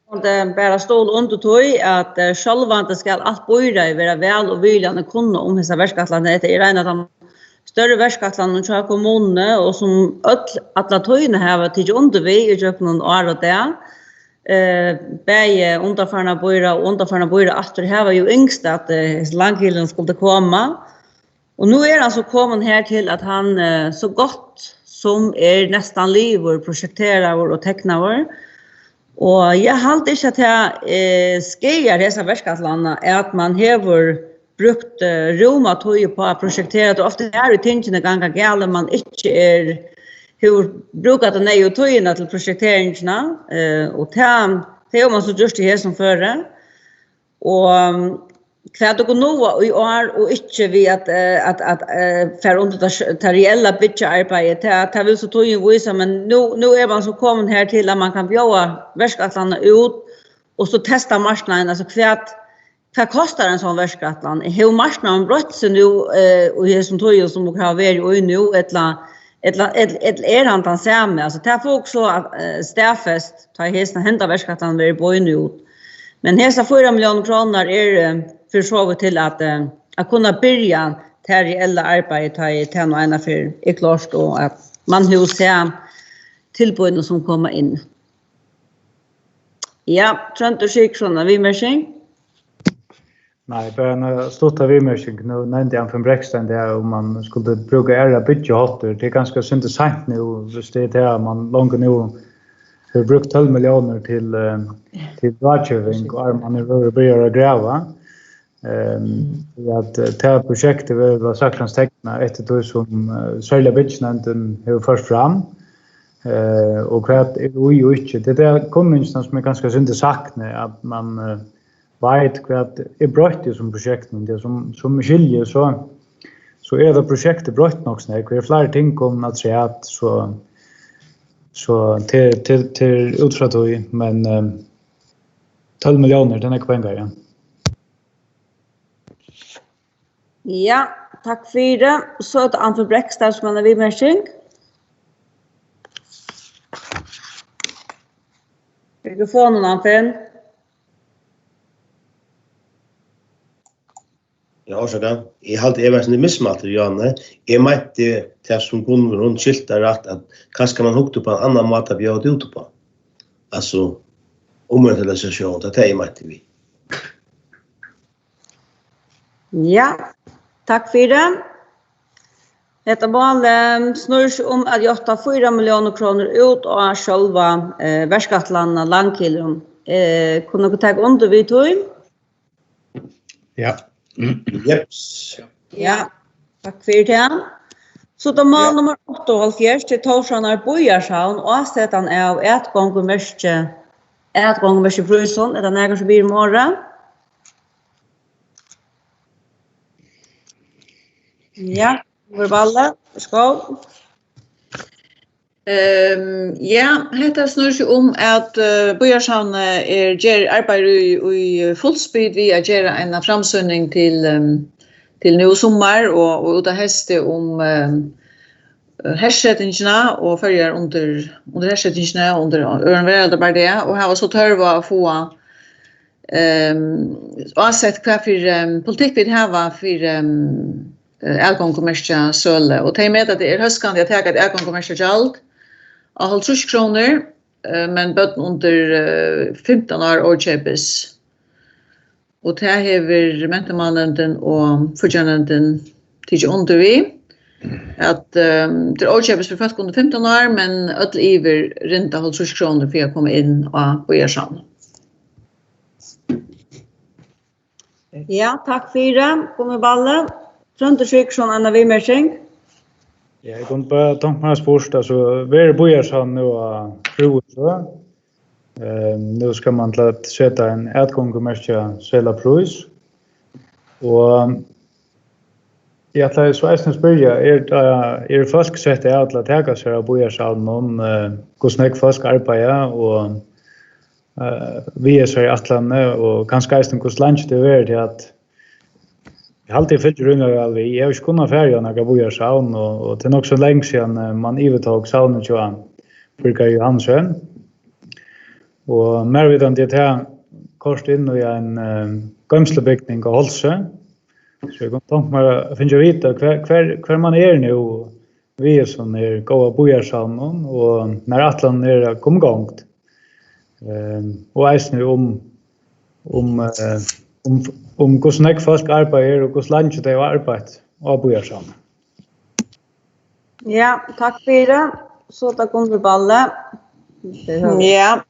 Och det bara stål under tog att självant ska allt börja vara väl och viljan att kunna om dessa verkatlarna. Det är en av de större verkatlarna som har kommunen och som alla togna har till under vi i någon år och det. Bäge underfarna böjra att det här var ju yngst att Länkhillen skulle komma. Och nu är han så kommen här till att han så gott som är nästan livor projekterar och tecknar. Och jag har alltid inte att jag skriver dessa verkatlarna är att man har brukt Roma tog på att projektera och ofta är det tingene ganska gärna man inte är hur brukar det nej och tojna till projekteringarna och det är man så just det här som förra och kvar det går nu i år och inte vi att för under det reella budgetarbetet det vill så tojen visa men nu är man så kommen här till att man kan bjöa verkatlarna ut och så testa marknaden alltså vad kostar en sån verkatlan hur marknaden brott så nu och det som tojen som har varit nu ett han samma alltså det får också stäffest ta hästarna hända verkatlan blir bojen ut men hesa 4 miljoner kronor är för så till att kunna börja det reella arbetet i ten och ena för är klart då att man hur ser tillbuden som kommer in. Ja, Trönte Skikson vi märking. Nej, bara stötta vi märking nu nämnde jag från Bräcksten där om man skulle bruka era budgeter. Det är ganska intressant nu just det där man långt nu har brukt 12 miljoner till rådgivning och man är börjar gräva. Att det här projektet var saknas teckna efter då som särskilt budgetnämnden har först fram och kvart är inte det där kommunen som är ganska intressant att man vet kvart är brott som projekten det som skiljer så är det projektet brott också när det är flera ting kommer att säga att så till utfrågat men 12 miljoner den är pengar igen. Ja, tack för det. Så att Anton Bräckstad som är vid märking. Mikrofonen Anton. Ja, så kan. Jag har alltid varit en missmatcher, Janne. Jag märkte det som kunde runt skyltar att kanske man hukte på en annan mat att bjöd ut på. Alltså, omorganisation, det är märkte vi. Ja, tack för det. Detta mål snurrar sig om att jag tar 4 miljoner kronor ut av själva verkatlarna Länkhillen. Kunde du ta under vid tog? Ja. Jeps. Ja, tack för det. Så då mål nummer 8 till Torshavnar Bojarshavn och avsättan av ett gångmärke Brysson. Är det något som blir morgon? Ja, verbala, skål. Ja, det snurrar sig om att Bojarshavn ger arbete i fullspeed vi att göra en framsynning till nu sommar och utav häste om hästsättningarna och följer under hästsättningarna under öronvärlden bara det och här var så törva att få Oavsett hva for politikk vi har for elgångkommersia søle. Og det med at det høstkandig at jeg har et elgångkommersia gjald av 50 kroner, men bøtten under 15 år årkjøpes. Og det hever mentemannen og fortjennenden tidlig under vi. At det årkjøpes for folk under 15 år, men ødel iver rundt av 50 kroner for å komme inn og bøyersam. Ja, takk for det. Kommer balle. Trøndersviksson, Anna Wimmersing. Ja, jeg kunne bare tenke meg spørst, altså, vi bøyersam nå av Frøsø. Nu ska man sätta en ätgångkommersiell selapris. Och jag tar så ästens börja är folk sätta ut att ta sig av bojarsalmon hur snäck folk arbetar och vi är så i Atlanne och kanske ästen hur lunch det är det att jag alltid fyllt runga vi är ju kunna färja några bojarsalm och det är också länge sedan man övertog salmen Johan brukar ju Hansen. Og mer vidan det her kort inn i en gömslebygning av Holse. Så jeg kan tenke meg å finne vite hver man nu. Vi som gåa bojarsalmen og når Atlan kom gongt. Og eisen om hvordan jeg folk arbeider og hvordan landet det er arbeid av bojarsalmen. Ja, takk for det. Så da kommer vi balle. Ja.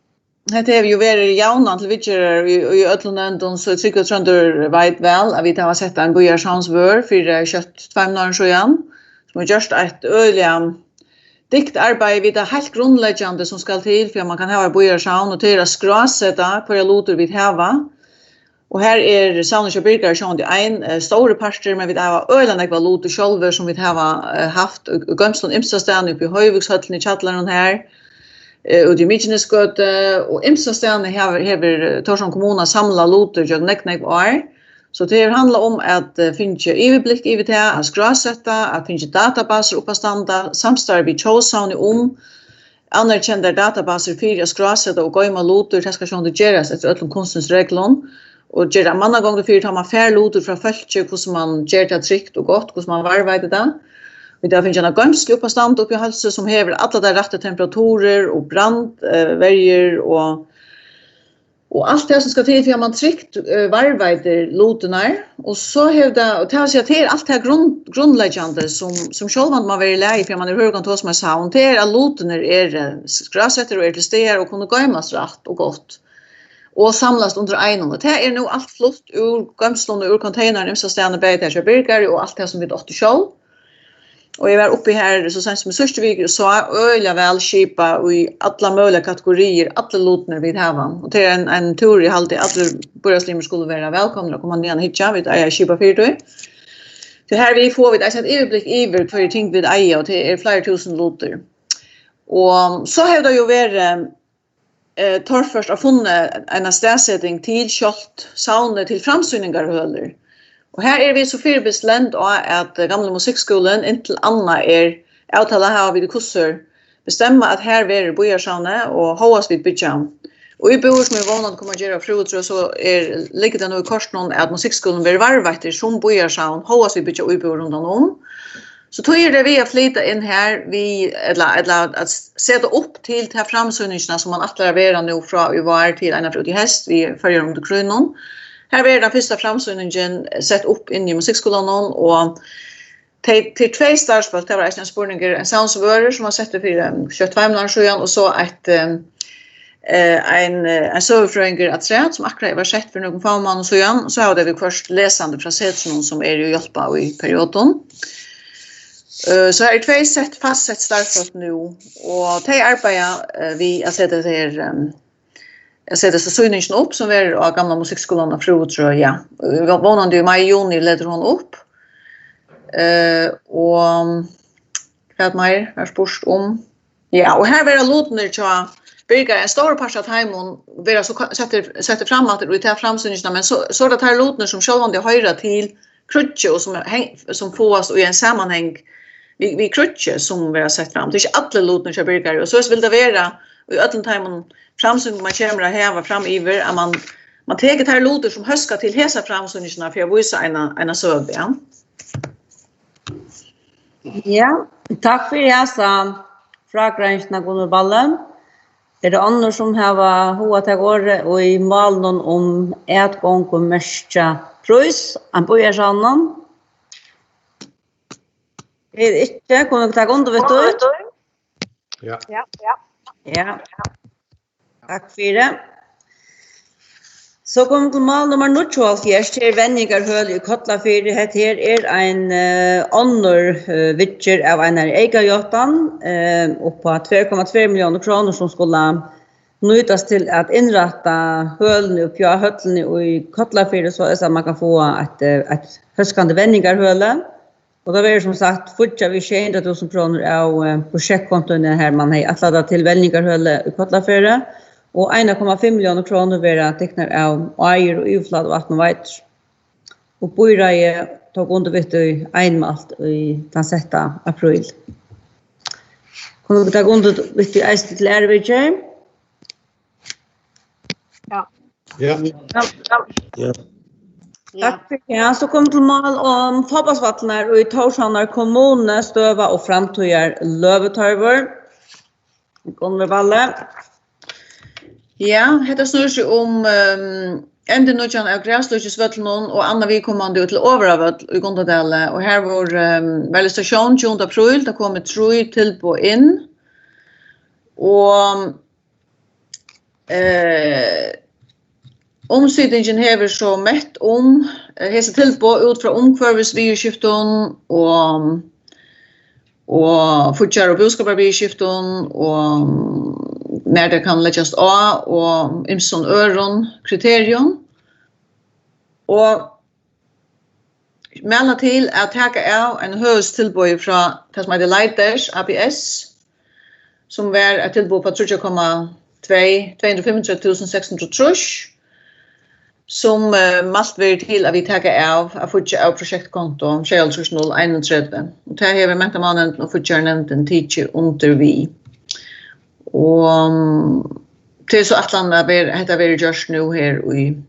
Det är ju väldigt jauna till vidare i Ötlandön så tycker jag Trönder vet väl att vi har sett en bojarsamsvör för kött 2 månader sedan som har just ett öliga dikt arbete vid det helt grundläggande som ska till för man kan ha bojarsam och till att skrassätta för jag låter vi ha. Och här är Sauniska Birkar som det en stora parter men vi har öland jag låter själva som vi har haft Gömston Imstastan uppe i Höjvukshöllen i Chattlaren här. Och det Michinesgöt och Imstastan har Torsson kommuna samla loter jag neknek år. Så det handlar om att finna överblick över det, att skrassätta, att finna databaser uppastanda, samstarv i Chosauni anerkända databaser för att skrassätta och gå med loter, det ska sjönda göras efter öllum konstens reglon. Och göra många gånger för att ha man fär loter från fölkje, hur man gör det tryggt och gott, hur man varvar det. Vi där finns en gömsle uppastanda uppe i halsen som häver alla de rätta temperaturer och brandvärjer och allt det som ska till för att man tryggt varvar loterna. Och så hävda och ta sig till allt det här grundläggande som själva man vill lära för man är hög och som jag sa. Och det är att loterna är skrassätter och är till steg och kunna gömmas rätt och gott. Och samlas under en och det är nog allt flott ur gömslån och ur containern så stannar bättre så burgare och allt det som vi åt till show. Och jag var uppe här så sent som Sørstevik och så öliga väl skipa och i alla möjliga kategorier alla lotner vid havan. Och det är en tur i alltid alla börjaslimer skulle vara välkomna att komma ner hitcha vid Eja skipa 4. Det här vi får vid ett överblick över för ting vid Eja och det är flera tusen loter. Och så har det ju varit torrförst att funna en städsättning till kjolt sauna till framsyningar höller. Och här är vi så förbesländ att gamla musikskolan intill Anna avtala här vid kurser bestämma att här är bojarsauna och håas vid byggan. Och i bor som är vana att komma att göra frutro så ligger det nu i korsnån att musikskolan blir varvvätter som bojarsaun håas vid byggan och i bor runt om. Så tog det vi att flytta in här eller att sätta upp till de här framsynningarna som man attraverar nu från i var till en av häst vi följer under kronan. Här är den första framsynningen sett upp in i musikskolan och till 2 startspel det var en spårning en soundsvörare som har sett det för 22 månader sedan och så en sövfrönger att säga som akkurat var sett för någon få månader sedan så har det vi först läsande från Setron som är ju hjälpa i perioden. Så här är 2 sätt fastsatt startspel nu och det arbetar vi att sätta det här jag ser det så synningen upp som är av gamla musikskolan av Frutro, ja. Vånande i maj-juni leder hon upp. Och vad mer är spurt om. Ja, och här var låtner så bygger en stor part av hemon vara så sätter fram att det tar framsynningarna men så det här låtner som själva höra till krutche och som fås i en sammanhang vi krutche som vi har sett fram. Det är inte alla låtner som bygger och så vill det vara i öllum timon framsynning man kommer att häva fram iver att man tar här låter som höska till hesa framsynningarna för att visa en söv, ja. Ja, tack för hesa frakränsna Gunnar Ballen. Det andra som har hoa tag år i malen om ätgång och mesta pröjs, han börjar sannan. Det inte kommer ta under vet du. Ja. Ja. Tack för det. Så kommer till mal nummer 12 till Venningar höll i Kotlafyr. Här en annor vitcher av en Eikajottan och på 2,2 miljoner kronor som skulle nytas till att inrätta höllen upp i höllen i Kotlafyr så att man kan få ett höskande Venningar hölle. Och då var det som sagt fortsatt vi 200 000 kronor av projektkonton här man har atladat till Venningar hölle i Kotlafyr. Och 1,5 miljoner kronor var tecknar av Eier och Uflad och Vattenveit. Och Bojraje tog undervitt i einmalt i den 6. april. Kommer vi ta undervitt i Eistet till Ervidje? Ja. Tack för det. Så kom till mal om fotbollsvattnar och i Torshavnar kommun stöva och framtöjar lövetarver. Gunnar Balle. Ja, det snurrar sig om ända nödjan av gräslösesvötlen och andra vi kommer till överavöt i Gondadale och här var väl station 20 april det kommer 3 till på in och omsidningen häver så mätt om hesa till på ut från omkvarvsbyskifton och fortsätter och boskapsbyskifton och när det kan läggas av och imson öron kriterium och mellan till att ta av en högst tillboj från det som heter Lighters APS som var ett tillboj på 235 600 trusch som måste vara till att vi tar av att fortsätta av projektkonto 2031 och det här har mäntamannen och fortsätter nämnden tidsje under vi. Och det är så att landa heter vi just nu här i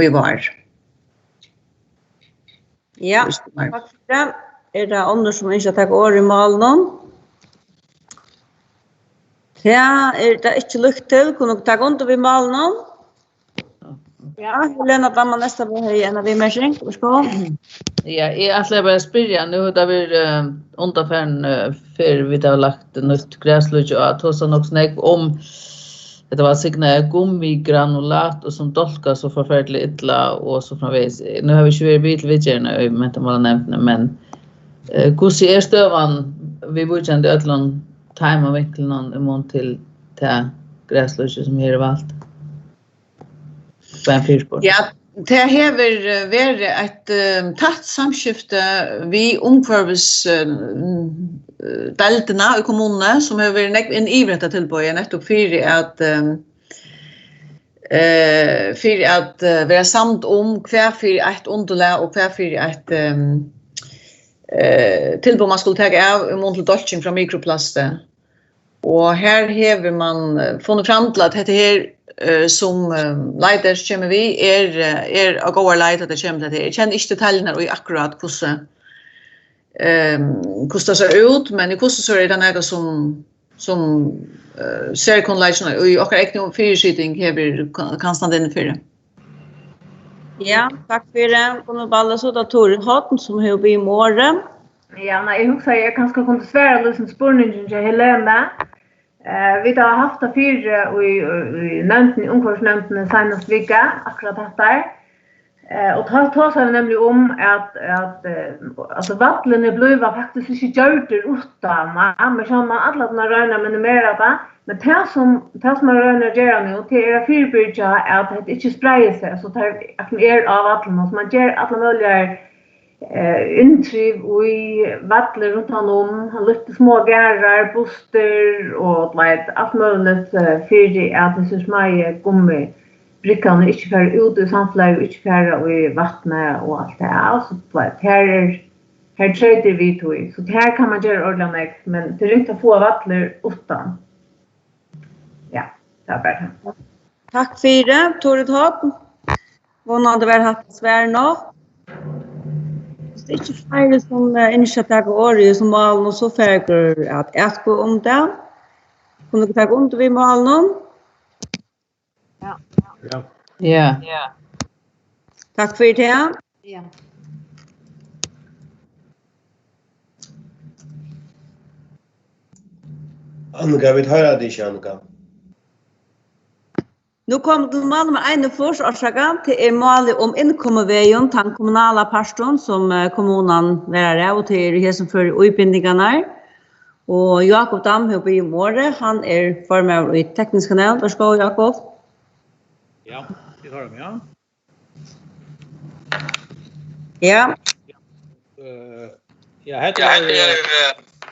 var. Ja, tack för det. Är det andra som inte tar år i malen? Ja, är det inte lykt till? Kunne ta under vid malen? Ja, Helena Damman nästa var här igen. Vi märsing. Ja, jag bara spyrja nu där vi underfärn för vi har lagt nytt gräslöj och att hos något snägg om det var signa gummigranulat och som dolkar så förfärligt illa och så framvis. Nu har vi ju bilvidgerna i mentamala nämnden men hur ser stövan vi bodkände ödlan time och vinkeln någon imon till gräslöj som är valt. Ja, det har varit ett tatt samskifte vi omkvarves delterna i kommunen som har varit en ivrätta tillböj nettopp för att vara samt om kvar för ett underlag och kvar för ett tillböj man skulle ta av mot dolching från mikroplaster. Och här har man funnit fram till att det här som leiders kommer vi är att gå och leida det kommer till. Jag känner inte detaljerna i akkurat hur det ser ut, men i hur så är det något som ser konleisarna och i akkurat äkning fyrskydning har vi konstant inför det. Ja, tack för det. Kommer Balle så då Tor Hatten som har vi i morgon. Ja, nej, jag säger jag kanske kunde svära lite spårningen till Helena. Vi har haft det fyra i nämnden, ungdomsnämnden senast vecka, akkurat detta. Och då sa vi nämligen om att alltså vattlen är blöva faktiskt inte gjort det utan, men så man alla de röna minimerat det. Men det som man röna gör nu, det är fyrbyrja att det inte sprayar sig, så det är av vattlen, så man gör alla möjliga intriv och i vattler runt honom, han lyfter små gärrar, buster och allt möjligt för att det så små gummi brickan inte färre ut i samflag och inte färre i vattnet och allt det här. Så här träder vi tog. Så här kan man göra ordentligt, men det är inte att få vattler utan. Ja, det är bara det. Takk for det, Tore Topp. Vånande var hatt svær nå. Det er ikke flere som initiativ og året som malen, og så ferger at jeg skal om det. Kunne du ta under vi malen? Ja. Takk for det. Ja. Annika, vi hører det ikke, Annika. Nu kommer det mal med en forsvarsagan til målet om innkommeveien til den kommunale pastoren som kommunen lærer av og til det som fører utbindingene. Og Jakob Dam har på i morgen, han formad i teknisk kanal. Vær så god, Jakob. Ja, vi hører meg, ja. Ja. Ja, heter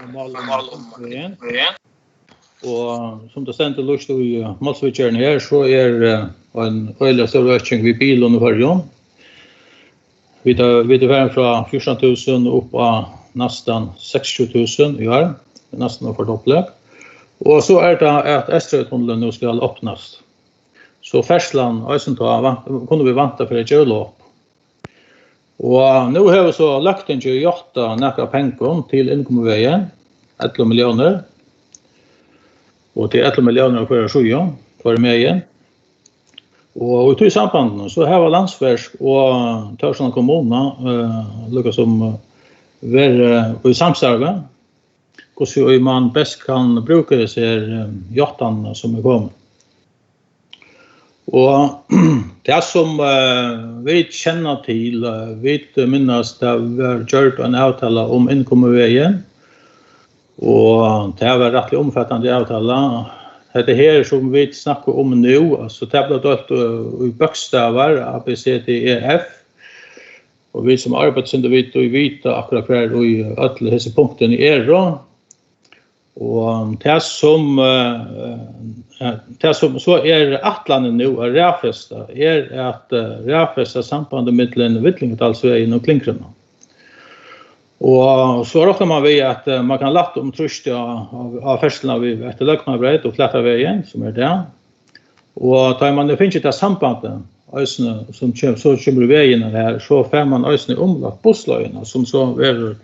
mål om igjen. Og som det stendte lust i målsvitsjeren her, så en øyelig større økning ved bilen og varjon. Vi er fra 14.000 opp av nesten 60.000 i år, nesten å fordoble. Og så det at Estrøytunnelen nå skal åpnes. Så Fersland kunne vi vente for et kjølåp. Og nå har vi så lagt inn 28 nækka penger til innkommeveien, 11 millioner. Og til 11 millioner for sjuja, for med igjen. Og i to sambanden så har vi landsverk og Tørsland kommune lukket som være i samstarve, hvordan man best kan bruke disse hjertene som kommet. Og det som vi kjenner til, vi minnes det var gjort en avtale om innkommeveien, og det var rettelig omfattende avtale. Det her som vi snakker om nå, altså det ble dødt i bøkstaver, ABCDEF, og vi som arbeidsindivid og vet akkurat hver og i alle disse punktene og det som så atlandet nå rafesta, at rafesta sambandet mellom Vittlingadalsveien og Klinkrena. Og så råkner man ved at man kan lagt trøst av ferslene etter Løknabreit og Kletterveien, som det. Og da man finner ikke det sambandet, som kommer i veien her, så får man øyne omlagt bussløyene, som så en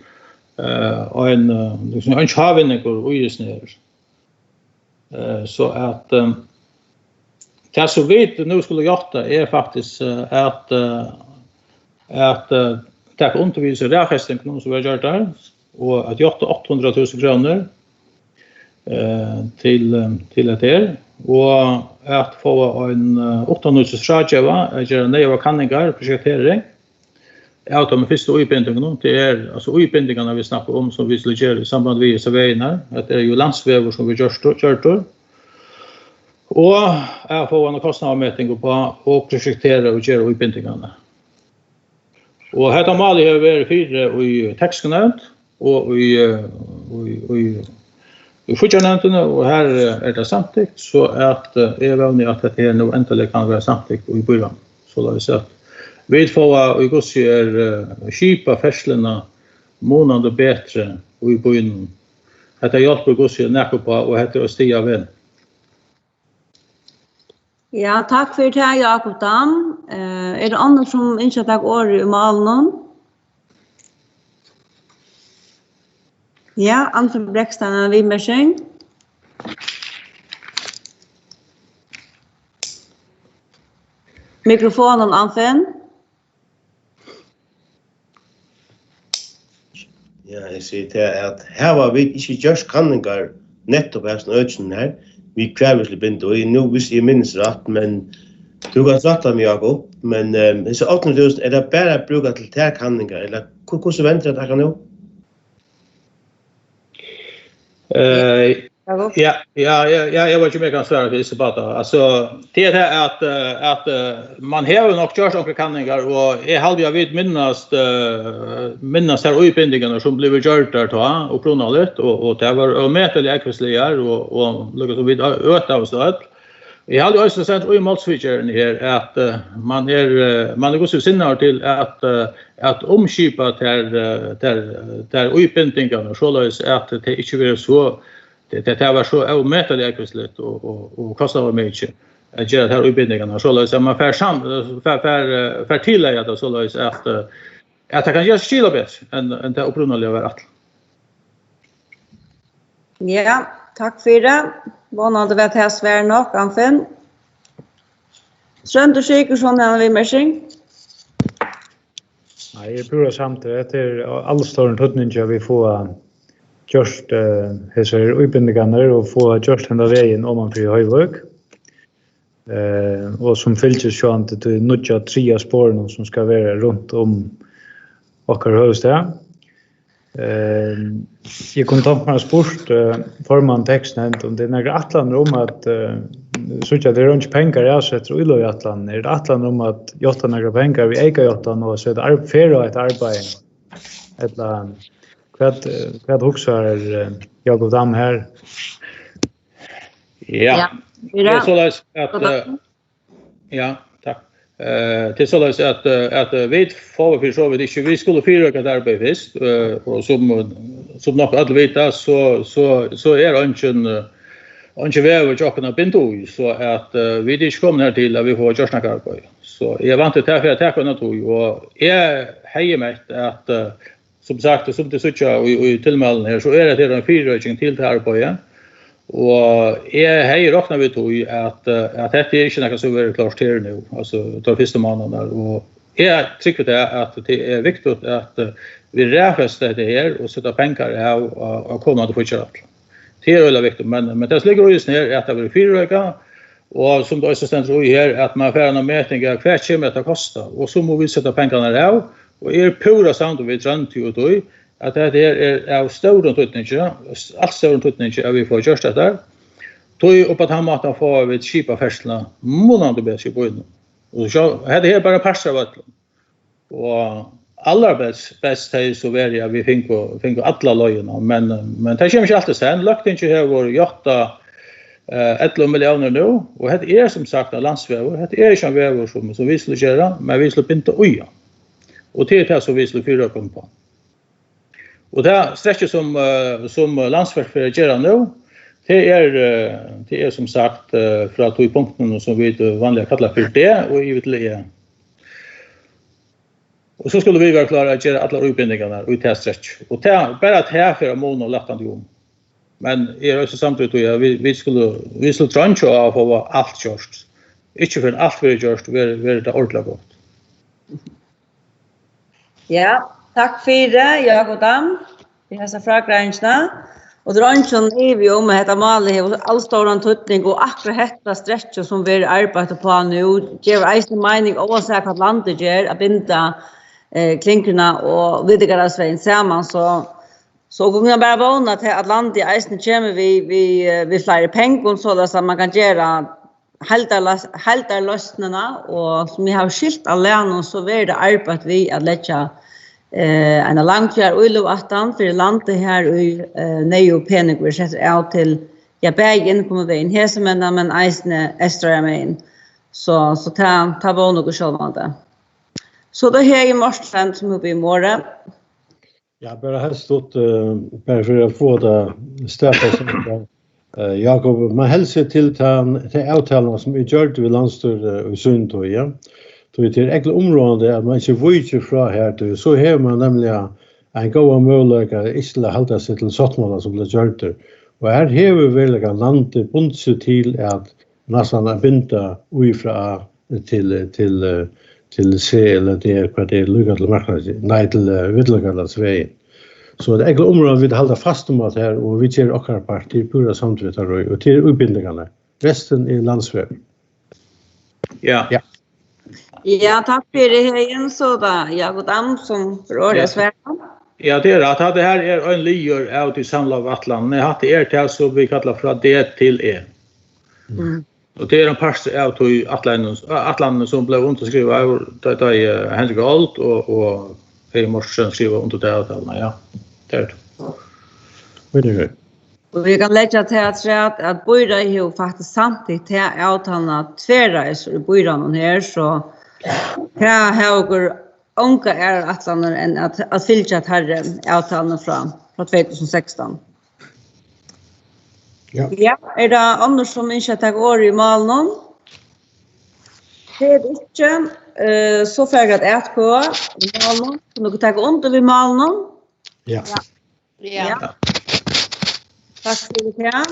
havvinning og ugesneder. Så at det som vi nå skulle gjort det, faktisk at takk underviser rævfesting noen som vi har gjort der, og at gjort 800.000 kroner til dette her, og at få en 800 stratjeva, gjøre nøye kanninger, prosjektering, av de første utbindingene, det altså utbindingene vi snakker om, som vi skal gjøre i samband med disse veiene, det jo landsvever som vi gjør, og jeg får en kostnadsavmetning på å prosjektere og gjøre utbindingene. Og dette malet har vært 4 i tekstkanønt, og i futjarnøntene, og her det samtidig, så at jeg vanlig at dette her nå endelig kan være samtidig i byrjan. Så la vi se at vi får i gossier kjipa ferslene måneder bedre i byrjan. Dette hjelper gossier nekker på, og dette stiger venn. Ja, takk for det, Jakob Dam. Det andre som ikke har tatt året i malen? Ja, Anfinn Brekstein, Vimmersing. Mikrofonen, Anfinn. Ja, jeg sier til at her var vi ikke gjørs kanninger nettopp her sånn økene her. Vi kræveslig bint, og nå hvis jeg minnes rett, men du kan rette meg, Jakob, men så 800.000, det bare bruket til tærkanninger, eller hvordan venter det her nå? Jag var inte mer kan svära till Isabata. Alltså det är att man har nog gjort några kanningar och är halvja vid minnas här utbildningarna som blev gjort där då och pronalet och det var mätliga ekvisligar och lukar så vid öta och så att jag hade också sett i målsvitsjeren här att man är också sinnar till att omskipa där utbildningarna så lös att det inte blir så det var så omätligt ekvisligt och kostade mig mycket. att göra det här utbildningarna så lös att man för tillägga det så lös att det kan göra skillnad bättre än det upprunaliga var att. Ja, tack för det. Vanande vet jag svär nog, Anfen. Strönd och Kikersson är vi märsing. Nej, jag pura samtidigt till allstorn tutninja vi får just hesar utbildningarna och få just hända vägen om man för höjvök. Och som fylls ju inte till nutja 3 spåren som ska vara runt om och huvudstad. Jag kunde ta mig sport forman texten om det är några atlan om att så att det är inte pengar jag sätter i lo atlan är det atlan om att jotta några pengar vi äger jottan och så det för ett arbete eller vad huxar jag och dam här. Ja. Det är så att ja, tack. Det är så att vi får för så vi skulle föröka det arbete visst och som nog alla vet så är inte väl och jockarna bindu så att vi inte kommer här till att vi får just några arbete. Så jag vant det här för att ta något och är hejemätt att som sagt som det söker och tillmälen här så är det en förökning till det här arbete. Och jag har räknat vid tog att det är inte något som är klart till nu, alltså de första månaderna. Och jag tycker att det är viktigt att vi räknar det här och sätter pengar och kommer att fortsätta. Det är väldigt viktigt, men det ligger just ner att det blir 4 veckor. Och som då assistent Roy här, att man får en mätning av hva kommer det kostar. Och så må vi sätta pengarna här. Och pura samt vi trant ju då att det är av stor tutning, allt stor tutning att vi får just det där. Då upp att han måste få vid skipa färslarna månader bättre på innan. Och så det är bara passar vad. Och allra bäst är så väl vi fick alla löjorna men det kommer inte alltid sen. Lagt inte här vår jotta 11 miljoner nu och det är som sagt en landsväg. Det är inte en väg som vi skulle göra, men vi skulle inte oja. Och det är det som vi skulle fyra på. Och det sträcker som landsväg för att göra nu, det är som sagt från 2 punkten som vi vanliga kallar för det och givetvis och så skulle vi vara klara att göra alla utbildningarna ut till stretch. Och bara att här för mån och lättande om. Men är också samtidigt att vi skulle träncha av att vara allt gjort. Inte för allt vi gjort, vi är det ordentligt gott. Ja, tack för det, jag och Dam. Vi har så frågorna. Och drönchen är vi om att målet har allstorran tutning och akkurat hetta stretch som vi arbetar på nu. Ger eisen mening oavsett att landet gör att binda klinkerna och vidgaras vägen samman så går man bara vana till att landet i eisen kommer vi fler pengar så att man kan göra halta lösningarna och som vi har skilt alene så är det arbetat vi att lägga en långkjär oilovattan för landet här i neo penning vi sätter av till bägen kommer vi in här som men eisen extra med så ta vana och självande. Så det här är morsen som uppe i morgon. Ja, bara helst stått bara för att få det stäppa som Jakob, man hälsar till avtalarna som är gjort vid landstyret i Sundtøy, ja. Då är det enkla område att man inte vågar fra här till, så har man nämligen en god möjlighet att inte hålla sig till sottmålen som blir gjort. Och här har vi verkligen landet bundet sig till att nästan binda uifra till C eller det på det lugga till marknaden, nej till vidlögarnas väg. Så det enkla området vi håller fast om att här och vi ger också part till pura samtidigt och till utbildningarna. Resten är landsväg. Ja. Ja, tack för det här igen så då. Jag och Dam som för Sverige. Ja, det är att det här är en lier av till samla vattlan. När hade är till så vi kallar från det till E. Mm. Och det är en part av till Atlanten som blev underskrivet av Henrik Holt och Hej Morsen skriva under det avtalen, ja. Det är det. Och vi kan lägga till att Bøyra har faktiskt samtidigt till avtalen tvärreisor i Bøyran här så här har onka är Atlanten än att fylla att här avtalen från 2016. Ja, är det annars som inte tar år i mal någon? Det är inte så färgat att på malen. Något tag under vid malen. Ja. Ja. Tack för det.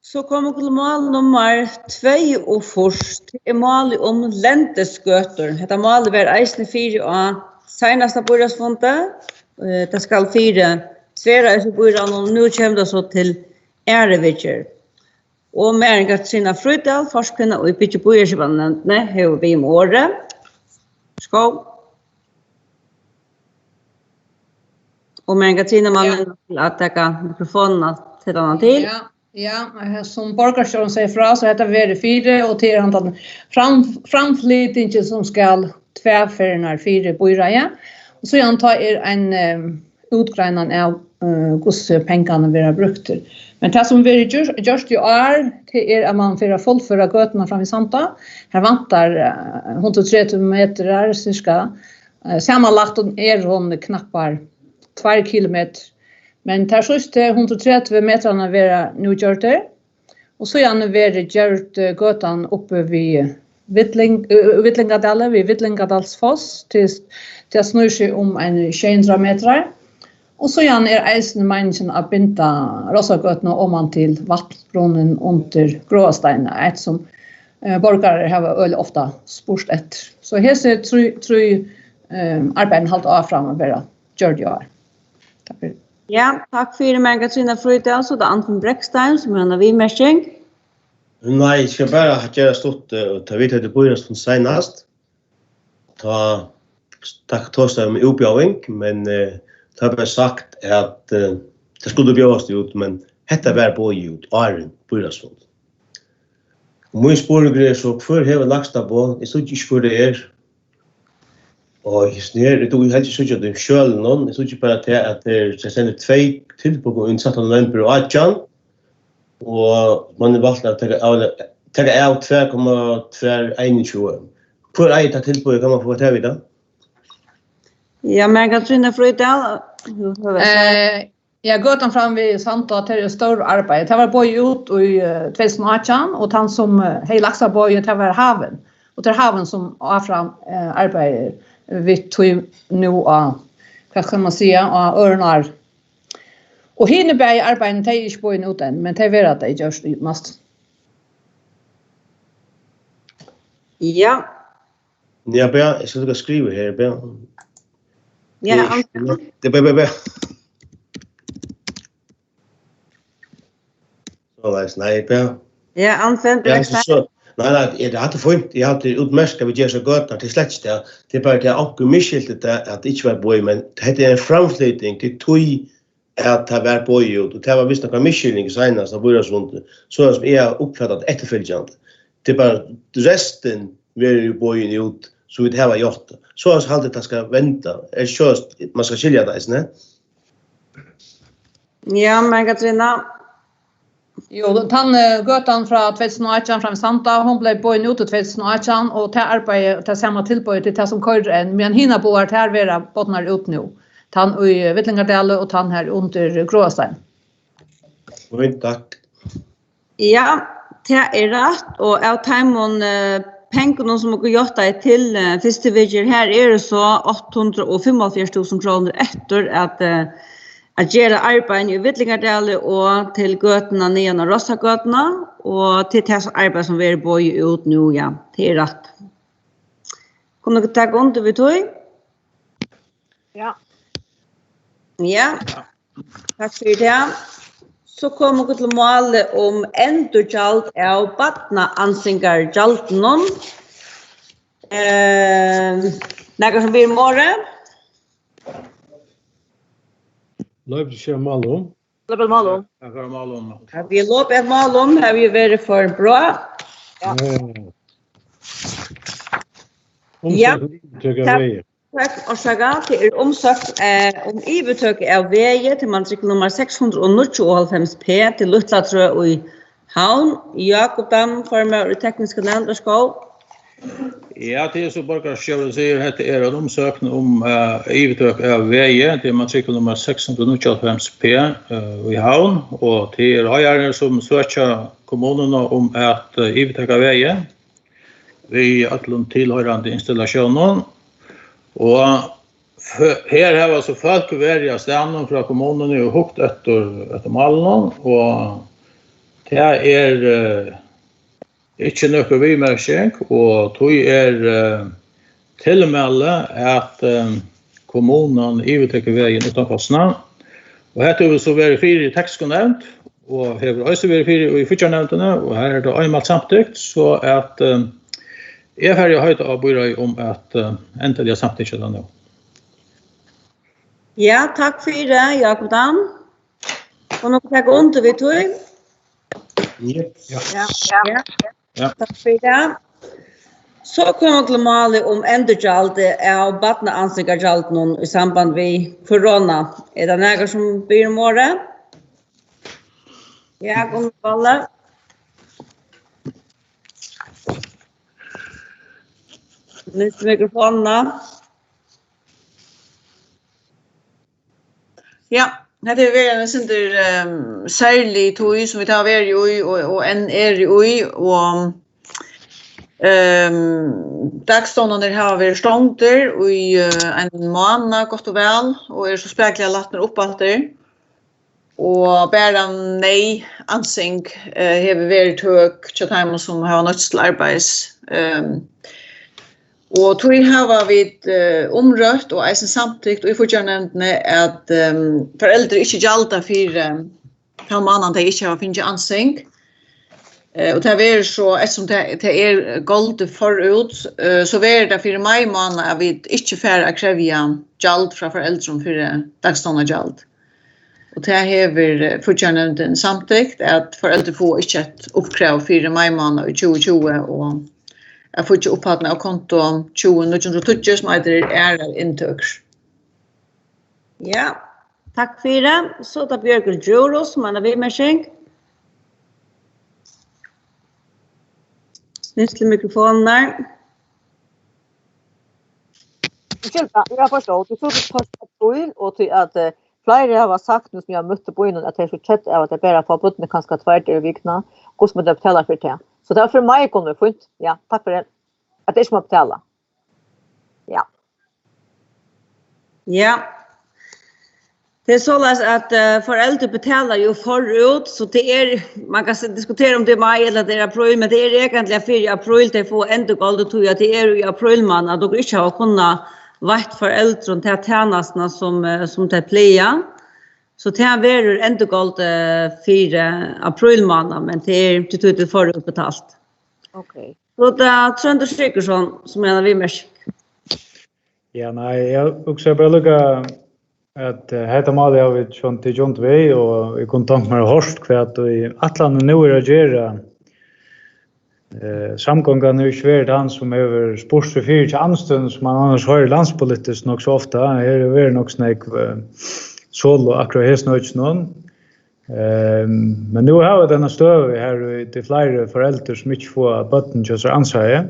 Så kommer vi till mål nummer 2 och först är mål om läntesköter. Detta mål var eisne 4 och senaste bordasfonte. Det ska 4 svära i bordan och nu kommer det så till Ärevitcher. Och med Katrina Frydal, forskare och i Pitchboyersbanen, har vi med året. Skål. Och med Katrina mannen att ta mikrofonen till annan till. Ja, som borgarstjåren säger fra så heter vi 4 och till antal framflytningen som ska tvärfärna 4 bojraja. Och så antar en utgreinan av pengarna vi har brukt till. Men det som vi just ju är att man får fullföra götterna fram i Santa. Här vantar 130 meter cirka. Sammanlagt är hon knappar 2 kilometer. Men tar sist 130 metrarna vara nu gjort det. Och så gärna vara gjort götan uppe vid Vittlingadalen, vid Vittlingadalsfoss till att snurra sig om en 200 meter. Och så gärna är eisen människan att binda Rossagötna om man till vattbrunnen under Gråsteina, ett som borgare har ofta spurt efter. Så här ser tror arbeten halt av fram att vara gjort i år. Tack för det. Ja, tack för det, Katrina Frydal. Så det är Anton Bräckstein som har en vidmärkning. Nej, jag ska bara göra stort och ta vidare till början från senast. Tack torsdag med uppgivning, men det har bara sagt att det skulle björas ut, men detta var på ut, Arjen Börjasfond. Och min spårgrej är så för hela lagsta på, det är så inte för det är. Och just ner, det tog helt så att det själv någon, det så inte bara till att det sände 2 tillbaka och insatta lämpor och atjan. Och man är valt att ta av 2,221. För att ta tillbaka kan man få ta vidare. Ja, men Katrina Frydal. Jag går fram vid Santa till stor arbete. Det var boj ut i 2018 och han som hej laxa boj det var haven. Och det är haven som har fram arbete vi tog nu vad kan man säga örnar. Och hinner arbeten det är inte boj ut än, men det är att det görs mest. Ja. Ja, jag ska skriva här. Ja, det bäbbe. Så nej, ja. Ja, Anton Bräckstein. Nej, det hade fint. Jag hade utmärkt vi gör så gott att det släcks det. Det bara det och miskilt att det inte var boy, men det är en framflyttning till tog att det var boy och det var visst några miskilning senast av Börjasfond. Så som är uppfattat efterföljande. Det bara resten var ju boyen ut så vi har gjort. Så har alltid att ska vänta. Är just man ska skilja det, ne? Ja, men Katrina. Jo, han götan från 2018 fram Santa, hon blev bojen ut 2018 och det arbetet det samma tillbud till det som kör en men hinna på att här vara bottnar ut nu. Han i Vittlingadalen och han här under Gråstein. Tack. Ja, det är rätt och av timon pengarna som går gjorda till festivaler här är det så 845 000 kronor efter att göra arbeten i Vittlingadalen och till götterna nere och Rossagötna och till det arbete som vi är boj ut nu, ja, det är rätt. Kommer du ta under vid tog? Ja. Ja, tack för det. Så kommer vi till målet om endurgjald av badna ansingargjaldnen. Något som blir morgon? Løyper Malum. Løyper Malum. Har vi løpet Malum, har vi vært for bra. Ja. Takk, Årsaga, til omsøkt om ivetøk av veie til matrikkel nummer 695P til Luttlatrø i Havn. Jakob Dam, former i tekniske länderskap. Ja, det är så borgarstjåren säger att det är en omsökning om ivetøk av veie till matrikkel nummer 695P i Havn. Och det är hajare som söker kommunerna om att ivetøk av veie. vi allon tillhörande installationen. Och här har alltså folk välja stannar från kommunen och hukt efter mallen och det är inte något vimärkning och tog tillmäle att kommunen övertäcker vägen utan kostnad. Och här tog vi så verifiera i textkonämnt och här har också verifiera i fyrtjarnämnderna och här är det einmalt samtyckt så att jag har höjt av Byrøy om att äntligen samtyckt det nu. Ja, tack för det, Jakob Dan. Och något tack under vi tog. Ja. Tack för det. Så kommer vi till målet om ändurgjaldet av badneansikkergjalden i samband med corona. Är det några som blir om året? Ja, kom Valle. Nästa mikrofonerna. Ja, det är en sån där särskild tog som vi tar över i och en är i och dagstånden har vi stångter i en månad gott och väl och är så späckliga lattnar upp allt där. Och bara nej ansing har vi varit hög chatham som har något arbets och tog har vi omrött och är samtidigt och i fortsättningen att föräldrar inte gälda för kan man inte inte ha finns ansing. Och det är så eftersom det är gold förut så är det för mig man att vi inte får aktivera gäld från föräldrar för dagstående gäld. Och det har fortfarande samtidigt att föräldrar får inte ett uppkrav för mig man i 2020 och jag får inte upphattna av konto 2020 som är intöks. Ja, tack för det. Så tar Björkel Djuros som man har vidmärkning. Nästa mikrofonen där. Jag förstår. Du såg först och till att flera har sagt nu som jag mötte på innan att det är så tätt av att det bara får bort med kanske tvärt i vikna. Hur ska man betala för det? Så därför mig kommer fint. Ja, tack för det. Att det ska man betala. Ja. Ja. Det är så att föräldrar betalar ju förut så det är man kan diskutera om det är maj eller det är april men det är egentligen för april det får ändå galt tror jag det är i april man att då inte har kunnat vart föräldrar till tjänsterna som det playa så det är väl ändå galt för april man men det är till förut betalt. Okej. Så det är Trönder Styckersson som menar vi mer. Ja, nej, jag också bara lugga att heter mal jag vet från till John Way och i kontakt med Horst kvärt och i Atlant nu är det gera samgångar nu svårt han som över sportfyr till anstund som man annars har landspolitiskt nog så ofta är det väl nog snack solo akkurat här snart någon men nu har vi den stöv här till flera föräldrar som inte får button just ansvar.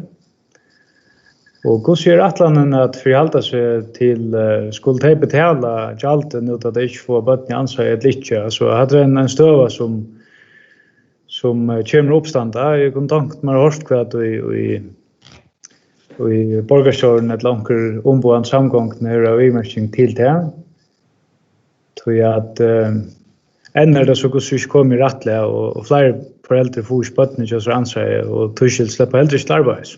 Och hur ser Atlanten att förhålla sig till skulle betala jalten utan att det inte får bötni ansvar ett lite. Så hade en stöva som kommer uppstanda i kontakt med Horstkvärt och i borgarstjåren ett långt omboende samgång när av imärkning till det. Tror jag att ännu det så går kommer rättliga och fler föräldrar får bötni just ansvar och tuschel släppa äldre arbets.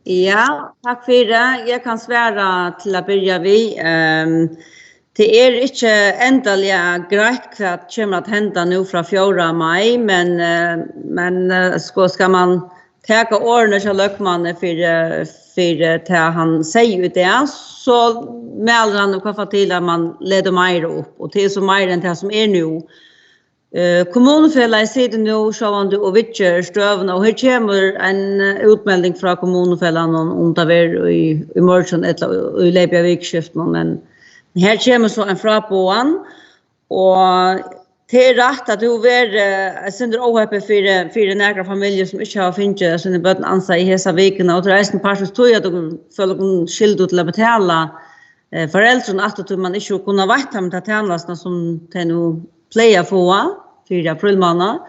Ja, tack för det. Jag kan svära till att börja vi. Det är inte ändliga grejt att kommer att hända nu från 4 maj, men ska man ta ordna till lökmannen för det han säger det så melder han och kaffa till att man leder mer upp och det är så mer än det som är nu. Kommunfällan sitter nu sjåvande och vitcher stövna och här kommer en utmelding från kommunfällan om det är i morgon eller i läppiga vikskiften men här kommer så en frapåan och det är rätt att det är synder ohäppe för några familjer som inte har finnit sina bötten ansa i hela viken och det är en partis tog att de följer skild till att betala föräldrarna att man inte kunna veta med att tjänsterna som det nu playa få 4 april månad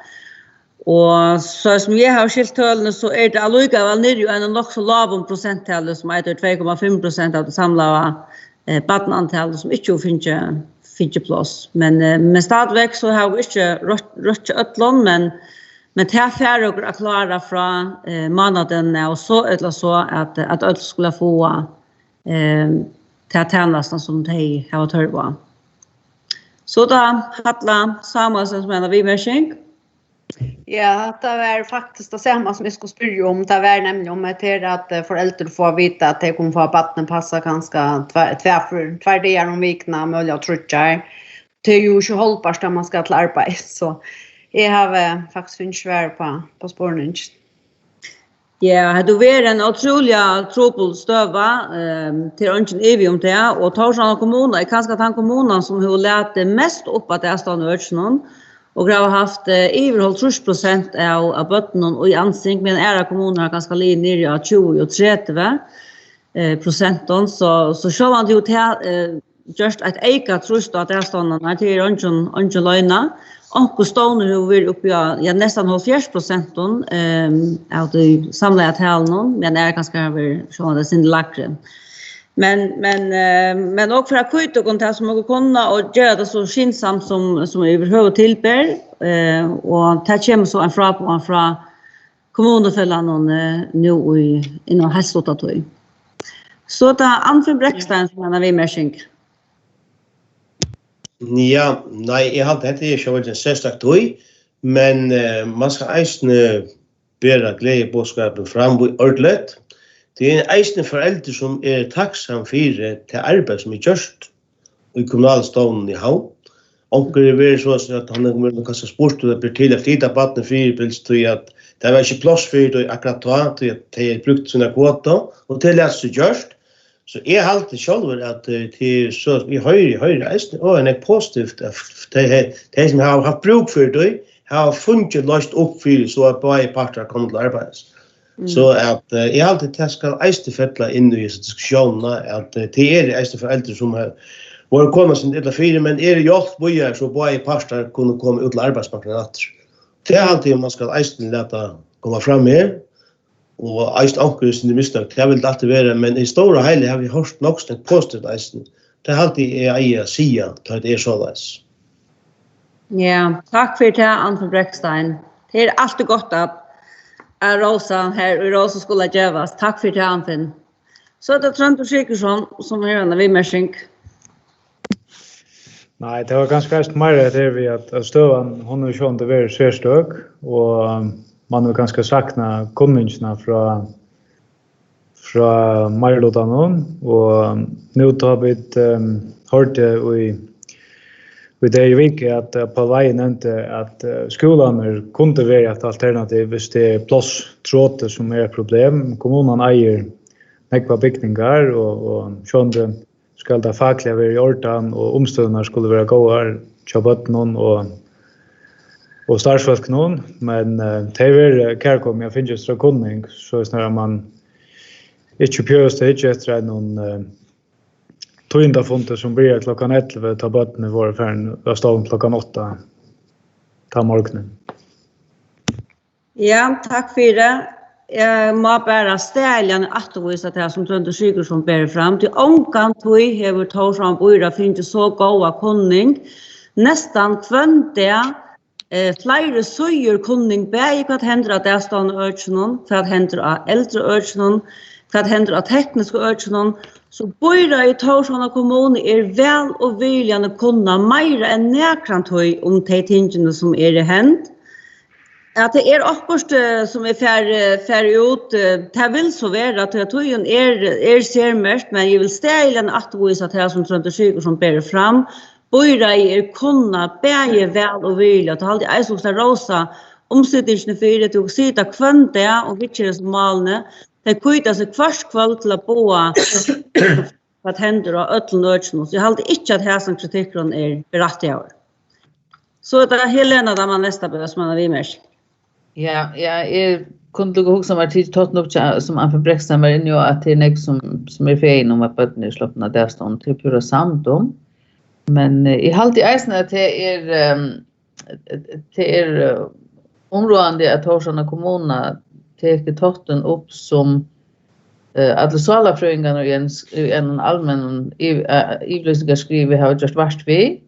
Og så som jeg har skilt tølene, så det allikevel nere en nok så lav prosenttallet som er 2,5% av det samlede badnantallet som ikke finner plass. Men stadigvæk så har vi ikke rødt øtlån, men det er færre å klare fra måneden, og så er det så at øtl skulle få til tjenestene som de har tørre på. Så da Hatla Samuelsen som en av vimersing. Ja, det var faktiskt det samma som jag skulle spyrja om. Det var nämligen om att föräldrar får veta att de kommer få vatten passa ganska tvär dagar om vikna möjliga trutjar. Det är ju inte hållbart när man ska till arbete. Så jag har faktiskt funnit svär på spårningen. Ja, det var en otroliga tropel stöva till önskan evig om det. Och Torshavn kommun är kanske den kommunen som har lärt mest upp att det är stående önskan. Och jag har haft överhåll 30% av bötterna och i ansing, men era kommuner har ganska linjer av 20-30%. Så så man ju just ett eka trust att det är stående till önskan löjna. Och stående har vi uppe i nästan 70% av de samlade talen, men är ganska så det sin lackre. Men också för att kvitta och kontakt som man kunna och göra det så skyndsamt som överhuvud tillber och ta hem så en från kommunfällan nu inom hälsotatoj. Så där Anfinn Bräckstein som han har vimersing. Ja, nej, jag har det är ju en särskild toj, men man ska eisne bära glädjebudskapen fram ordentligt. Det är eisne föräldrar som är tacksam för det arbete som är gjort i kommunalstaden i Havn. Och det är så att han har kanske spurt och det till att titta på att det frivilligt till att det var inte plats för det akkurat att det brukt sina kvota och till att så gjort. Så jag har alltid själv att till så vi höjer eisne och en positivt att det som har haft bruk för det har funnit löst upp för så att båda parter kommer till arbete. Så att jag alltid ska eistefälla in i diskussionerna att det är eisteföräldrar som har varit komma sin illa fyra men är hjälpt bojar så båda parter kunna komma ut till arbetsmarknaden åter. Det är alltid man ska eisten låta komma fram med och eist ankrus i misstag. Det vill alltid vara men i stora hela har vi hört något positivt eisten. Det är alltid är sia att det är så läs. Ja, tack för det Anfinn Bräckstein. Det är alltid gott att Rosa här i Rosa skulle gevas. Tack för det Anfinn. Så det Trond Sikersson som är en vimersing. Nej, det var ganska mer det vi att stövan hon har ju inte varit särstök och man har ganska sakna kunningarna från Marlotan och nu tar vi hört i det är viktigt att på vägen nämnde att skolan kunde vara ett alternativ hvis det är plåstråte som är ett problem. Kommunen äger nekva byggningar och sjönde ska det fackliga vara i ordan och omståndarna skulle vara goda tjabötnon och starsfolknon. Men det är kärkom, jag finns just kunning så snarare man inte pjöst det inte efter någon Tøyndafunter som blir klockan 11 tar bötterna var färn av staden klockan 8 ta morgonen. Ja, tack för det. Jag må bara ställa att visa det som Trond Sikersson bär fram. Till omkant tog har Torshavn Boira finns så goda kunning. Nästan kvöntiga flera söjer kunning bäg vad händer att det stående örtsnon, vad händer att äldre örtsnon, vad händer att tekniska örtsnon. Så Boira i Torshavn kommun är väl och viljan att kunna mer än näkrantøy om de tingene som är hänt. Att det är akkurat som är färre ut, det vill så vara att tøyen är sermest, men jag vill ställa att visa att det som Trond Sikersson bär fram. Boira är kunna bäge väl och vilja. Det har alltid eisoksta rosa omsättningen för det och sitta kvönte och vitcher som malne. Det kvittar sig kvart kväll till att boa vad händer och ötlen ötlen. Så jag hade inte att häsan kritiken är berättigad. Så det är Helena där man nästa behövs man vi mer. Ja, jag kunde gå också med tid tot upp som Anfinn Bräckstein var inne och att det är något som är fel om att bötterna sloppna där stånd till pura samt om. Men i halt i eisen att det är områdande att Torsarna kommuna tar totten upp som att salafröingarna i en allmän ivlösningar skriver har just vart vi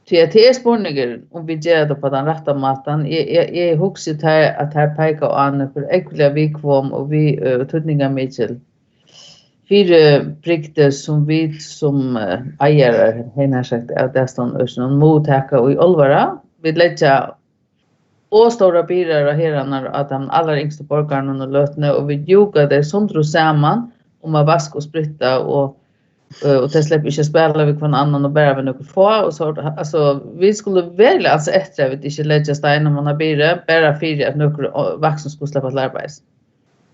till spårningar om vi gör det på den rätta maten. Jag huxar här att här pekar an för äckliga vikvom och vi tydningar Mitchell. Fyra prikter som vi som ägare har sagt att det står ösnan mottaka och i Olvara. Vi lägger och stora bilar och herrarna att de allra yngsta borgarna och lötna och vi joggar det sondro samman om att vaska och spritta och det släpper inte spela vi kvar annan och bära vi något få och så alltså vi skulle välja alltså efter att inte lägga stenar man har bilar bara för att några vuxna skulle släppa att arbeta.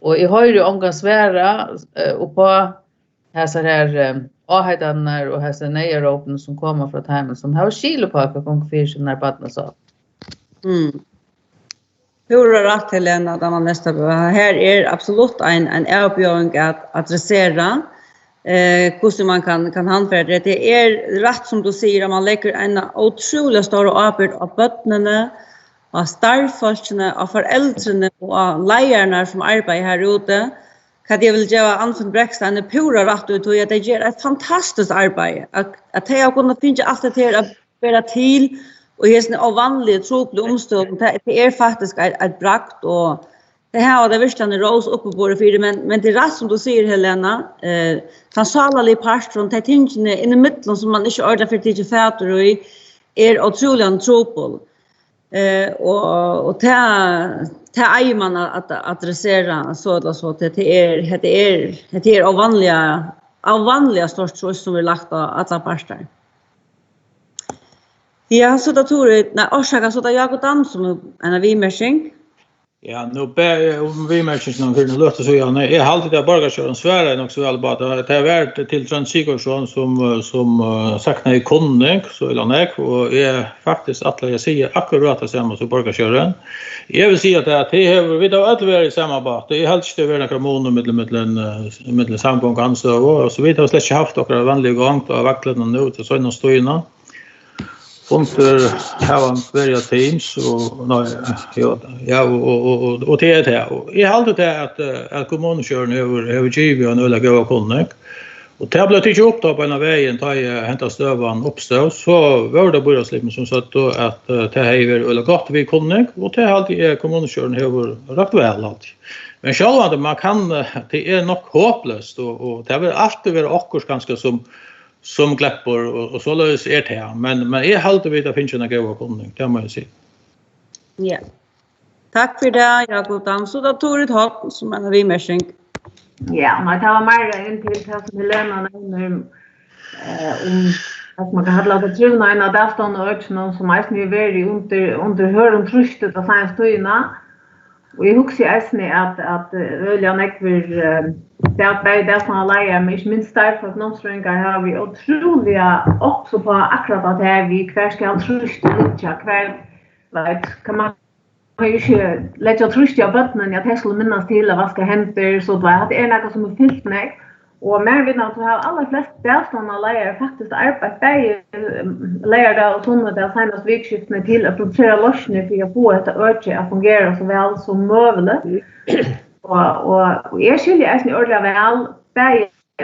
Och jag har ju omgång svära och på här ahhedanar och här nejeropen som kommer från hemmen som har kilopaka gång för när barnen sa. Hur rätt till en att man nästa här är absolut en avbjörning att adressera hur man kan handfärda det är rätt som du säger att man lägger en otroligt stor arbete av barnen av starfolkene av föräldrarna och av lejarna som arbetar här ute. Kan jag vill göra Anton Bräckstein är pura rätt ut och att det gör ett fantastiskt arbete att jag kunna finna allt det till att bära till och det är vanligt tråkigt omstånd det är faktiskt ett brakt och det här det visst han ros uppe på det för men det är rätt som du säger Helena kan salalig part från tingen i mitten som man inte ordar för till fatter och är otroligt tråkigt och ta äger man att adressera så att det är av vanliga stort som vi lagt av alla parter. Ja, så då tror jag när orsaka så där jag och Dan som en av vimärsing. Ja, nu om vimärsing någon för låter så jag är alltid där borgarkören svära också väl bara att det är värt till Trond Sigurdsson som saknar i konnek så eller näck och är faktiskt att jag säger akkurat det samma som borgarkören. Jag vill säga att det har vi då att vara i samma båt. Det är helt större några månader mellan samgång och så vidare. Vi har släppt haft några vanliga gång och vacklarna nu till sådana stöjna. Under här varje teams och och det är det. Och jag har alltid det att kommunen över GV och några goda konnek. Och det blev inte upp då på en vägen ta hämta stövan uppstå så var det bara slipp som sagt då att det är eller gott vi konnek och det har alltid kommunen över rätt väl allt. Men själva man kan det är nog hopplöst och det har alltid varit akkurat ganska som glappor och så lös är det här. Men är halt vid att finna en goda konning, det måste jag säga. Ja. Tack för det, Jakob Dam. Så då tog det halt som en vimärsing. Ja, man tar mer in till det som Helena nämner att man kan ha låtit truna en av därstående ögonen som är nu väldigt under hören trustet av sina stöjna. Och jag husker att Öljan Ekver det är det som har lärt mig minst därför att någonstringar har vi otroliga också på akkurat att det är vi kvar ska trusta lite kvar kan man ju inte lägga trusta av botten att det skulle minnas till vad ska hända så det är något som är fyllt med och mer vid att ha alla flesta därstående lärare faktiskt arbetar lärare och sådana där senast vikskiftene till att producera lossning för att få detta öke att fungera så väl som möjligt. Och jag skulle ju ordla väl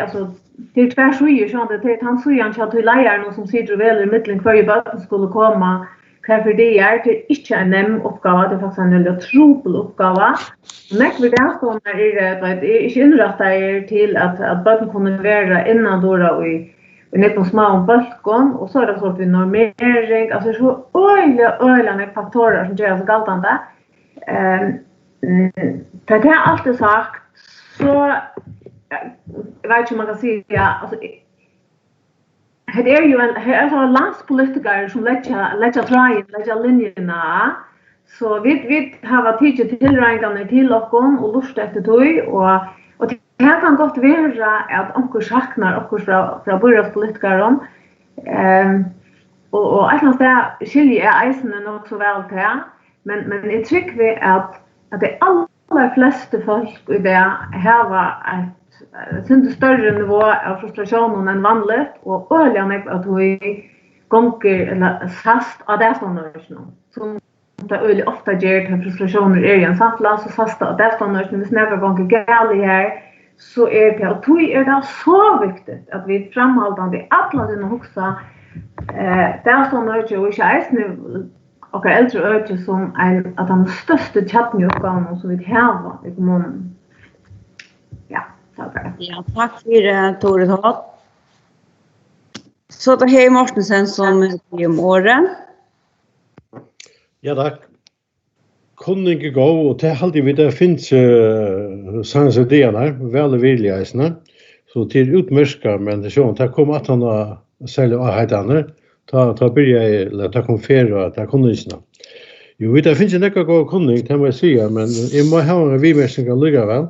alltså till tvärs så ju så att det han så han chatta lärare som sitter väl i mitten för ju bara skulle komma för det är till inte en nem uppgåva det faktiskt en otrolig uppgåva. Men vi där så när det är inte inrättat till att barnen kunde vara innan då och i någon små balkon och så är det så att vi normering alltså så öliga med faktorer som gör så galtande. Det har alltid sagt så jag vet inte om man kan säga alltså det är ju en landspolitiker som lägger linjerna så vi har tidigt tillräknade till och lust efter tog och det kan gott vara att onkel saknar onkel från borgarpolitiker och att det skiljer isen nog så väl till men det tycker vi att det allra flesta folk i det här var ett synd större nivå av frustration än vanligt och öliga med att vi gånger eller fast av det som som det öle ofta ger till frustrationer är en samtla så fast av det som när vi snäver gånger gärna här så är det och tog är det så viktigt att vi framhållande alla den huxa det som när ju är nu och äldre öde som en att de största chattnjukan som vi har i kommunen. Ja, tack. Ja, tack för Tore Hall. Så det här Mortensen som är om året. Ja, tack. Kunning är god, och det alltid vi där finns sansidéerna, väl vilja isna. Så till utmärska, men det så att kommer att han sälja av hejdane, ta börja eller ta konferera, ta kunnisna. Jo, vi där finns en ekka god kunning, kan man säga, men jag må ha en vimärsning att lycka väl.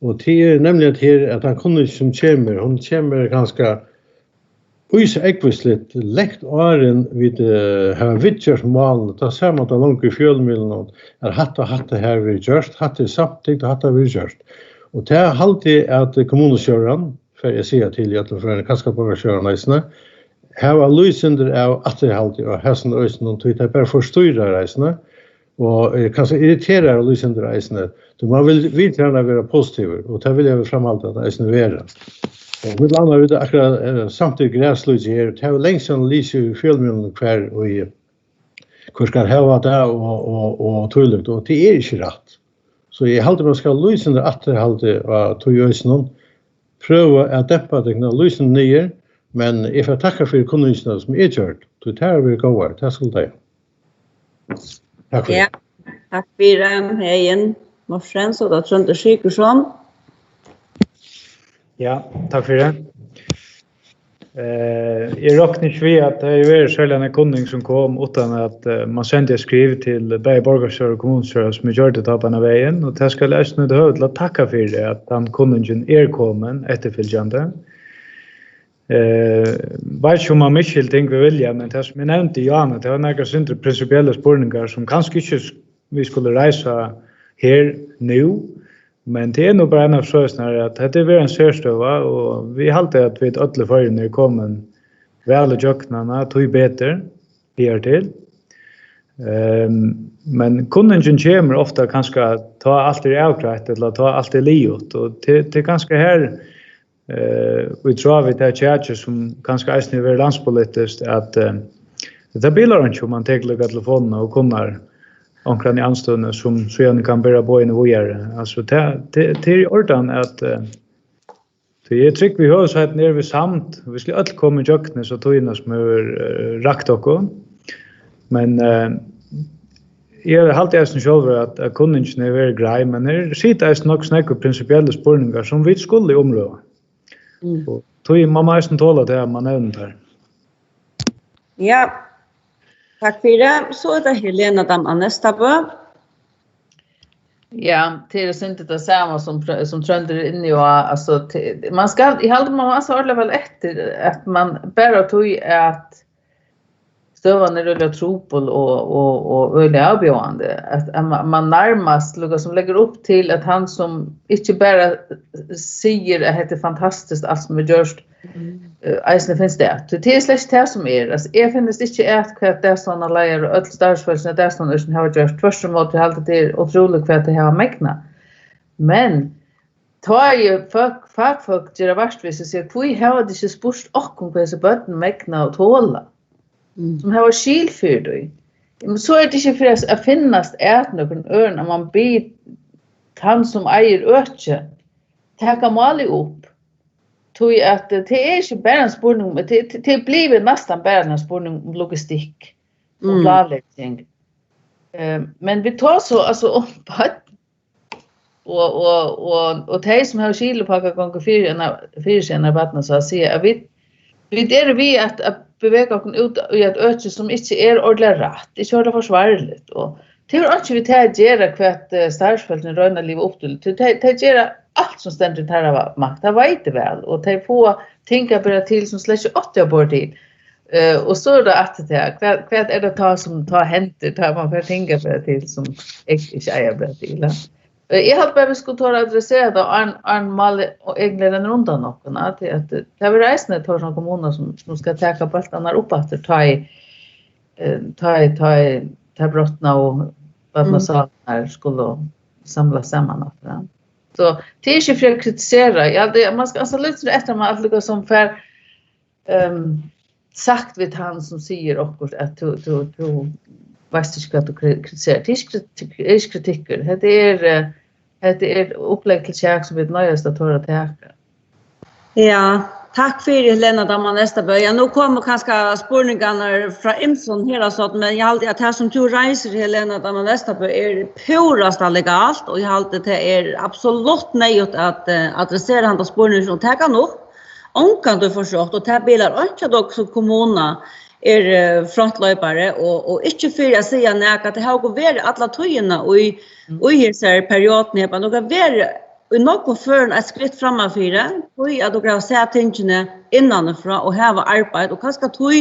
Och det är nämligen till att han kunnig som kommer, hon kommer ganska Uis ekvisligt lekt åren vid har vitjörsmål, ta ser man att långt i fjällmilen hatta här vi just, hatta samtidigt hatta vi just. Och det är alltid att kommunsköran, för jag säger till att för en kaskaborgarköran isna, här var lysender av att det alltid och hästen och östen och det bara förstyra reisna och kanske irriterar lysender isna. Så man vill gärna vara positiv och det vill jag framhålla att isna vara. Och med andra ord akkurat samtidigt gräslöjt här, det har längst sedan lyser i fjällmilen kvar och i hur ska det ha det och tydligt och det är inte rätt. Så jag håller man ska lysa att det håller att göra pröva att dämpa det när lysen ner, men if jag tackar för kunskapen som är gjort, då tar vi gå vart. Tack ska du ha. Tack för det. Ja, tack för hejen Morsen så då Trond Skykersson. Ja, tack för det. Jag råknar inte vid att det är själva en kunding som kom utan att man sände skriv till Berg Borgarsör och kommunsör som gör det på den vägen. Och det ska läsa nu det höll till att tacka för det att den kundingen är kommen efterföljande. Vet inte om man mycket ting vi vilja, men det som jag nämnde i Johan, det var några syndre principiella spårningar som kanske inte vi skulle resa här nu. Men det är nog bara en av sösnare att det är en särstova och vi har alltid att vi ett ödle för när det kommer väl och jöknarna tog bättre här till. Men kunden kommer ofta kanske ta allt i avkrätt eller ta allt i liot och det är ganska här vi tror vi det är som kanske är snöver landspolitiskt att det bilar inte om man tar telefonen och kommer omkring i anstående som sedan kan börja bo in och vågare. Alltså det är ordan att det är tryck vi har så att när vi samt vi skulle alltid komma i jökne så tog in som över rakt och men jag har alltid ästen själv att kunden inte är väldigt grej men det sitter ästen också snäcka principiella spårningar som vi skulle områda. Och tog in mamma ästen tåla det man nämner. Ja. Tack för det. Så är det Helena Dam nästa på. Ja, det är inte det samma som trönder in i alltså man ska i halva man så håller väl efter att man bara tog att stövande rulla tropol och öle avbjörande att man närmast lugga som lägger upp till att han som inte bara säger att det är fantastiskt allt som är gjort Eisne finns det. Det är släkt det som är. Alltså, jag finns inte att det är sådana läger och öll startsfölsen det är sådana som har gjort tvärtom allt det är otroligt för att det har mäkna. Men tar ju fagfolk gör värst vis och säger att vi har det inte spurt och om dessa bötten mäkna och tåla. Som har skil för dig. Men så är det inte för att finnas ät någon örn när man blir han som äger ötje. Täcka målet upp. Tog att det är inte bara en spårning, men det blir nästan bara en spårning om logistik och planläggning. Men vi tar så alltså och det som har skilpacka gånger fyra sena vattnet så att säga att vi att bevega oss ut i ett öde som inte är ordentligt rätt. Det är det försvarligt och det är inte vi tar göra kvart startsfälten röna liv upp till. Det göra allt som ständigt här av makt. Det vet det väl och det får tänka på det till som släcker 8 bort till. Och så är det att det kvart är det som tar händer tar man för tänka på det till som inte är bra till. Jag hade bara vi skulle ta adressera då en mal och egentligen en rundan någon att det är reisande tar som kommuner som ska täcka bultarna upp att ta brottna och vad man sa när skulle samla samman att så det är inte för att kritisera man ska alltså lite efter man att lycka som för sagt vid han som säger också att du vet inte att du kritiserar det är kritiker det är upplägg till kärk som vi nöjast att höra till. Ja, tack för Helena Damman nästa början. Nu kommer kanske spårningarna från Imson hela sånt, men jag alltid att här som du reser Helena Damman nästa början är purast legalt och jag alltid det är absolut nöjt att adressera han på spårningar och täcka nog. Om kan du försöka och ta bilar inte också kommunerna är frontlöpare och inte för att säga nej att det har gått väl alla tojerna och i så här perioden på några väl och något för en skritt framåt för det och att du se tingene innanifrån och ha arbete och kanske tog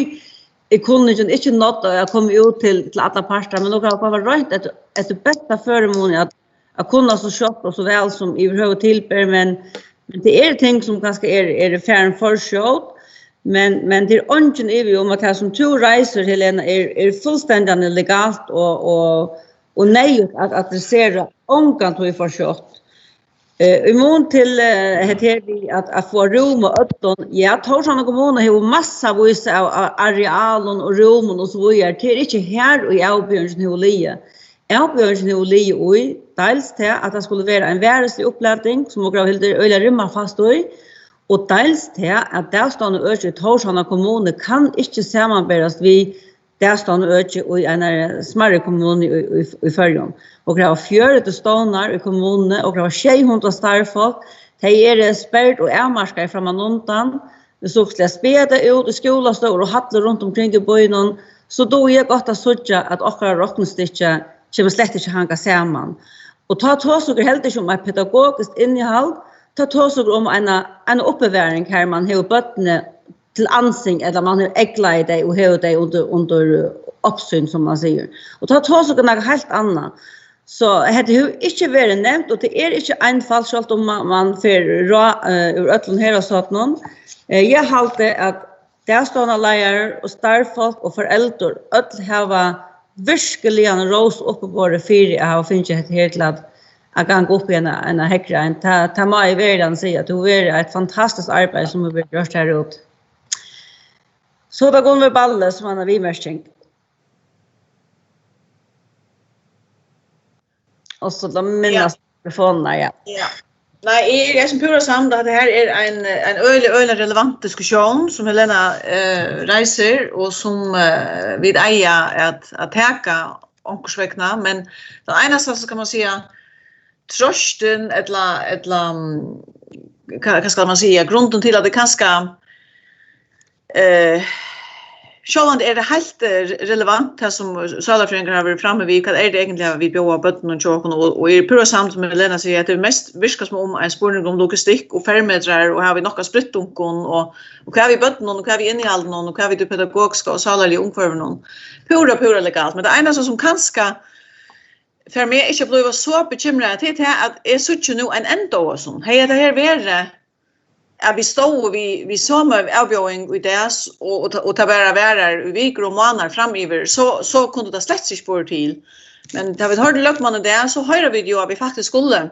i kunnigen inte något att komma ut till alla parter men några har varit ett bästa förmån att kunna så shoppa och så väl som i hur tillber men det är ting som kanske är färn för show men det är ungen är om att det som två reser Helena är fullständigt legalt och nej att adressera omgång till försök. I mån till att få rum och öppna ja Torshavn kommun har massa vis av arealen och rummen och så vidare det är inte här och i Avbjörnsen Holie. Avbjörnsen Holie och dels till att det skulle vara en världslig uppläggning som några hilder öliga rymma fast i och dels till att därstående öke i Torshavn kommun kan inte sammanbäras vid därstående öke i en smärre kommun i Färjön. Och det var 40 stånar i kommunen och det var 600 starfolk. Det är spärrt och avmarskar framan undan. Det såg sig speda ut i skolastår och hattlar runt omkring i byn. Så då är det gott att söka att åkara rocknestickja kommer slett inte hanga samman. Och ta tåsuger helt inte om ett pedagogiskt innehåll. Ta tåsuger om en uppbevaring här man har böttene till ansing eller man har äggla i det och har det under uppsyn som man säger. Och ta tåsuger något helt annat. Så det har inte varit nämnt och det är inte einfallskölt om man får ur ötlen här och sånt någon. Jag halte att därstående lärare och starfolk och föräldrar ötl har virkelig en ros uppe på det fyra jag har finnit ett helt att gå upp i en häckra. Ta mig i världen säga att det är ett fantastiskt arbete som vi har gjort här ut. Så då går vi balle som man har vimärstänkt. Och så de minnas telefonerna, ja. Nej, jag som pura samla att det här är en öle relevant diskussion som Helena reiser och som vi äger att täcka omkursväckna. Men den ena så kan man säga trösten eller vad ska man säga grunden till att det kanske självand är det helt relevant det som salaföreningar har varit framme vid. Vad är det egentligen vi behöver bötten och tjocken och är pura samt med Lena säger att det mest virkar som om en spårning om logistik och färgmetrar och har vi några sprittunkon och vad vi bötten och vad vi innehåller någon och vad vi det pedagogiska och salarliga omkvarven någon. Pura legalt. Men det ena som kanske för mig inte blev så bekymrad till att är så nu en enda och sån. Hej det här värre att vi stod vi som avbjörning i det och ta bara värre i veckor och månader framöver så kunde det slätt sig spår till. Men när vi hörde lökmannen där så hörde vi ju att vi faktiskt skulle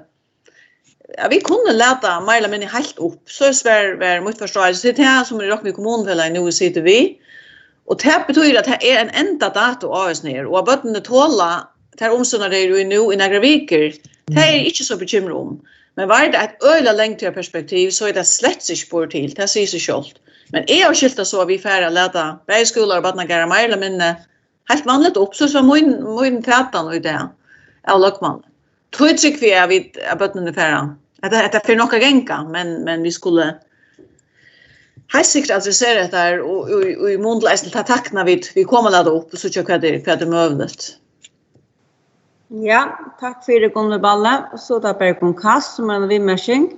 vi kunde läta mer eller mindre helt upp. Så svär mot förståelse det här som är rock med kommunfällan nu sitter vi. Och det betyder att det är en enda dato av oss ner och att det tåla det omståndar det ju nu i några veckor. Det är inte så bekymrad om. Men var det ett öla längre perspektiv så är det slett sig spår till. Det säger sig självt. Men är och skilta så vi färra läta bergskolor och badnagara mer eller mindre helt vanligt upp så som min tätan och det är lökman. Tror jag vi är vid badnagara färra. Att det är för några gänka men vi skulle helt säkert adressera det där och i mundläsning ta tackna vi kommer läta upp och så tjocka det för det möjligt. Ja, tack för det Gunnar Balle. Så där på en kast som en vimmärsing.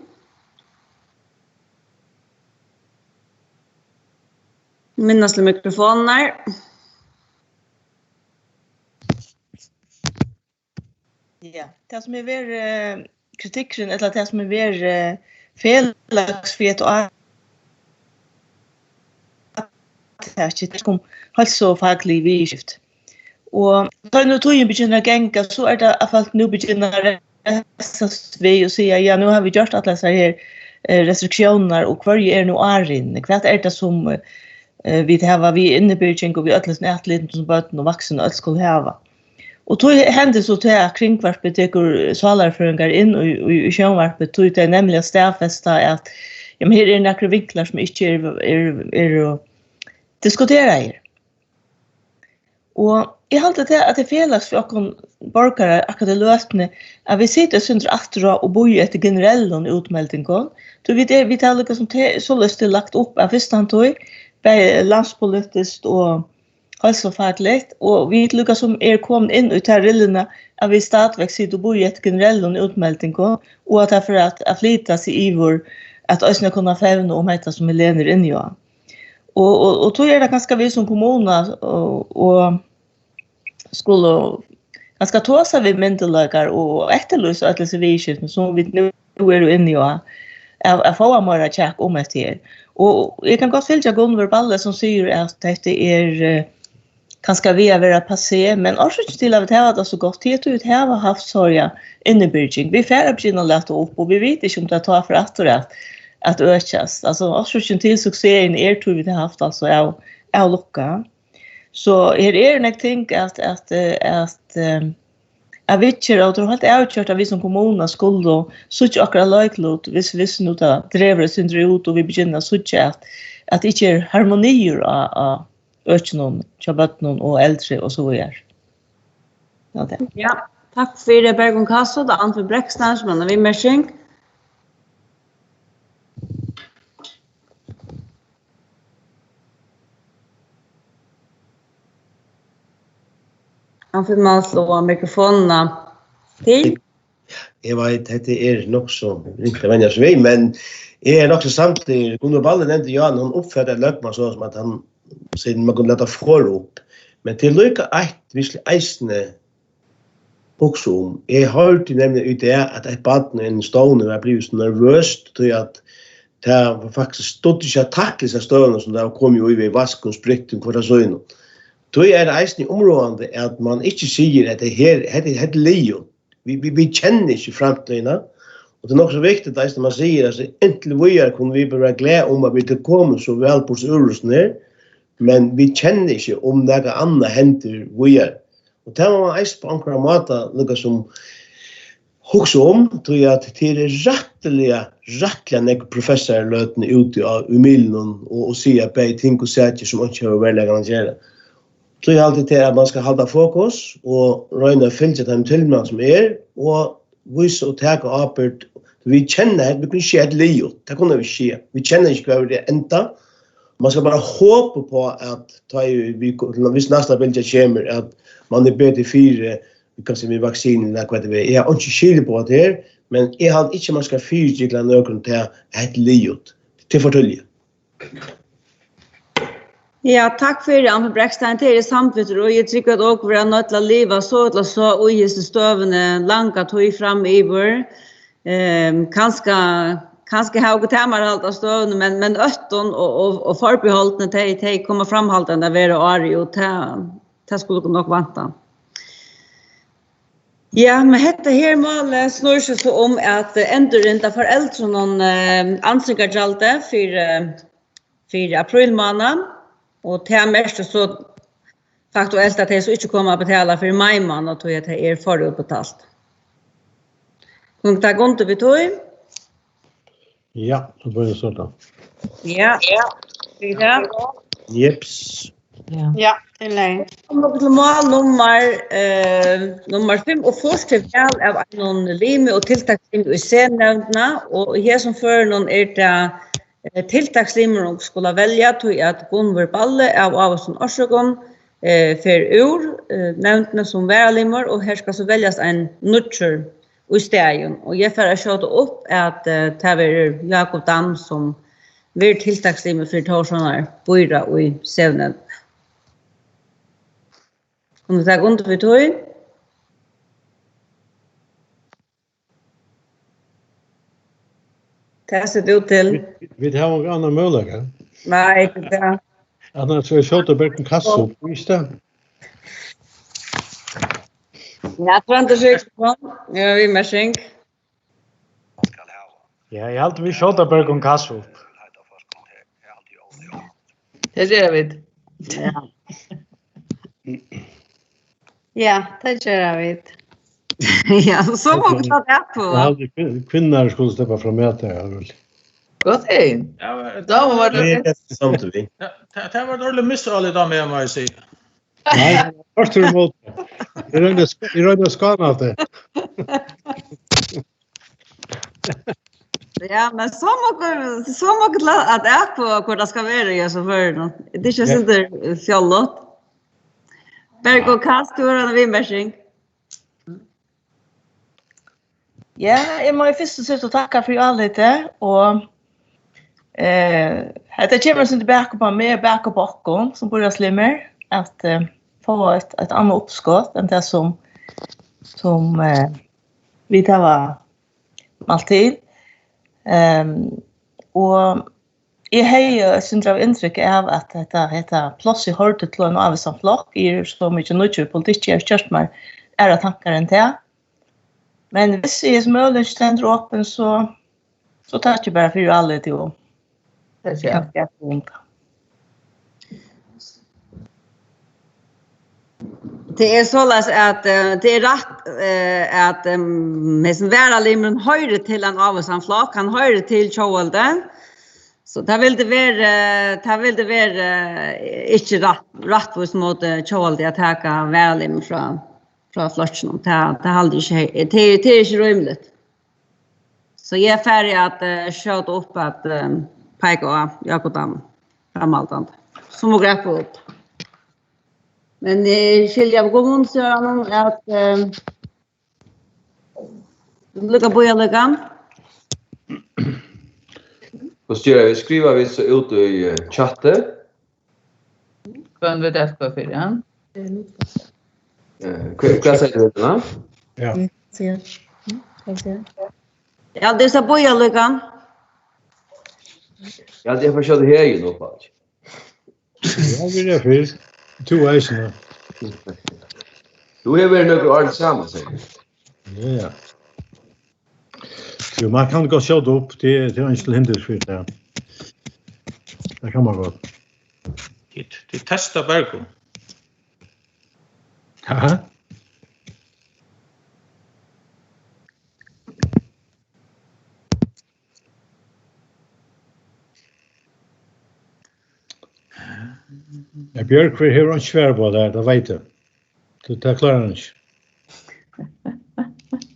Minnas till mikrofoner. Ja, det som är kritiken eller det som är felaktigt och det kom hälsofaglig vidskift. Och då nu tog ju begynner gänga så är det i alla fall nu begynner vi och säga ja nu har vi gjort alla så här restriktioner och kvar är nu årin. Vad är det som vi har vi innebygging och vi öllsn atlet som barn och vuxna att skulle ha. Och då hände så till kringkvarspet tekur salarföringar in och i sjönvarpet tog det nämligen stäfesta att ja men här är några vinklar som inte är diskutera här. Och jag håller det att det felas för oss borgare akkurat lösne att vi sitter sönder attra och bor efter generella utmeldingen. Så vi talar liksom så löst lagt upp av första tog landspolitiskt och hälsofagligt och vi lyckas som kommit in i terrillerna att vi stadväxt sitter och bor efter generella utmeldingen och att därför att flytta sig i vår att ösna kunna fävna om detta som Helene in i. Och då är det ganska vi som kommuner och skulle ganska tåsa vid myndigheter och efterlysa att det är som vi nu är inne i att få mer att checka om det här. Och jag kan gott följa Gunvor Balle som säger att det är ganska vi vara passé men också till att det har det så gott det ut har haft sorga innebygging. Vi får begynna lätta upp och vi vet inte om det tar för att ökas. Alltså också till succén tror vi det har haft alltså är lucka. Så här är det jag tänker att jag vet inte att det har helt avgjort att vi som kommuner skulle sucha akkurat lojklot hvis nu da drever sin ut och vi begynner sucha att det inte är harmonier av öknon, tjabötnon och äldre och så vidare. Ja, tack för det Bergon Kasso, det Antve Bräcksnär som vi märsing. Han får man slå mikrofonerna till. Jag vet att det är nog så riktigt vänjas vi, men är nog så samtidigt Gunnar Balle nämnde ja någon uppfärdad löpman så som att han sen man kunde låta få upp. Men till lycka att vi skulle eisne också om. Jag hörde nämligen ut det att ett barn i en stående var blivit så nervöst tror jag att det var faktiskt stod inte att tackla sig stående som där kom ju i vasken sprickt på det så in. Då är det eisne områdande att man inte säger att det här är Leo. Vi känner inte framtiden. Och det är också viktigt att man säger att äntligen vi kommer vi bara glada om att vi inte kommer så väl på oss ner. Men vi känner inte om några andra händer vi är. Och det var man eisne på ankara måta lika som också om tror jag att det är rättliga några professorer lötna ute i milen och säga på ting och saker som inte har varit lägga så jag alltid till att man ska hålla fokus och röna följa dem till man som och visa och ta uppåt. Vi känner att vi kan se ett Leo. Det kan vi se. Vi känner inte vad det ända. Man ska bara hoppa på att vi nästa bilden kommer att man är bättre för vi kan se med vaccin eller vad det är. Jag har inte skil på det men jag har inte man ska fyrtjäkla någon till ett Leo. Till förtälja. Ja, tack för det, Antve Bräckstein. Det är samtidigt och jag tycker att också vi har nöjt att leva så och i stövene långa tog fram i vår. Kanske har gått hemma allt av stövene men ötton och förbehållna till komma framhaltande vara arg och det skulle nog vanta. Ja, men detta här målet snurrar sig så om att ändå inte föräldrar någon ansökarjalte för april månad. Och det är mest så faktuellt att det så inte kommer att betala för maj månad och tror att det är förutbetalt. Kunde ta gång vi tog? Ja, då börjar så då. Ja. Jeps. Ja, det är läge. Nummer 5 och först till väl av någon lime och tilltagslim i scenämnderna och här som för någon det tilltagslimmer skulle välja till att Gunvor Balle av oss som orsakon för nämnderna som värlimmer och här ska så väljas en nutcher i stegen och jag får skjuta upp att det är Jakob Dam som vill tilltagslimmer för torsdagar bojra och i sevnen. Kommer det gå under vi tog? Det ser det ut till. Vi har några andra möjligheter. Nej, det är Annars så är Soterberg kasso, visst det? Ja, 26 Ja, vi mässing. Ja, jag alltid vi Soterberg och kasso. Det ser vi. Ja. Ja, det gör vi. Ja, så måste jag ta på. Jag hade kvinnor skulle släppa fram med det. Gott in. Ja, då var det samtidigt. Det var dåligt missal idag med mig säga. Nej, först du mot. I röda skan av det. Ja, men så mycket att är på hur det ska vara ju så för det. Det är ju inte fjällot. Berg och kast och vi mässing. Ja, jeg må først og sist takke for alle det, og det kommer sin tilbake på meg, bak på okken, som bor slimmer, at få et annet oppskott enn det som vi tar alltid. Og jeg har synes av inntrykk av at dette heter plass i hårde til en avsamflokk, så mye nødvendig politikk, jeg har kjørt meg tanker enn det. Men hvis jeg som mulig stender åpen, så tar jeg bare for alle til å det Det är så att det är rätt att med sin värdalimren höjre till en avsamflak, han höjre till Tjåvalde. Så det vill det vara inte rätt mot Tjåvalde att täcka värdalimren från flotsen. Det är inte rymligt. Så jag är färdig att köta upp att peka av Jakobam framåt. Som och greppa upp. Men skilja på gången så är han att lucka på luckan. Och styra vi skriver vi så ut i chatten. Kan vi det för ja. Vad säger du va? Ja. Ja, det är så på luckan. Ja, det får köra här ju då på. Ja, vi är först. Två eisene. Du har väl några år samman säger. Ja. Jo, man kan gå så upp till enkel hindersfritt där. Det kan man gå. Det testa Bergo. Ja. Ja, Björk för hur han svär på det vet du. Det klarar han inte.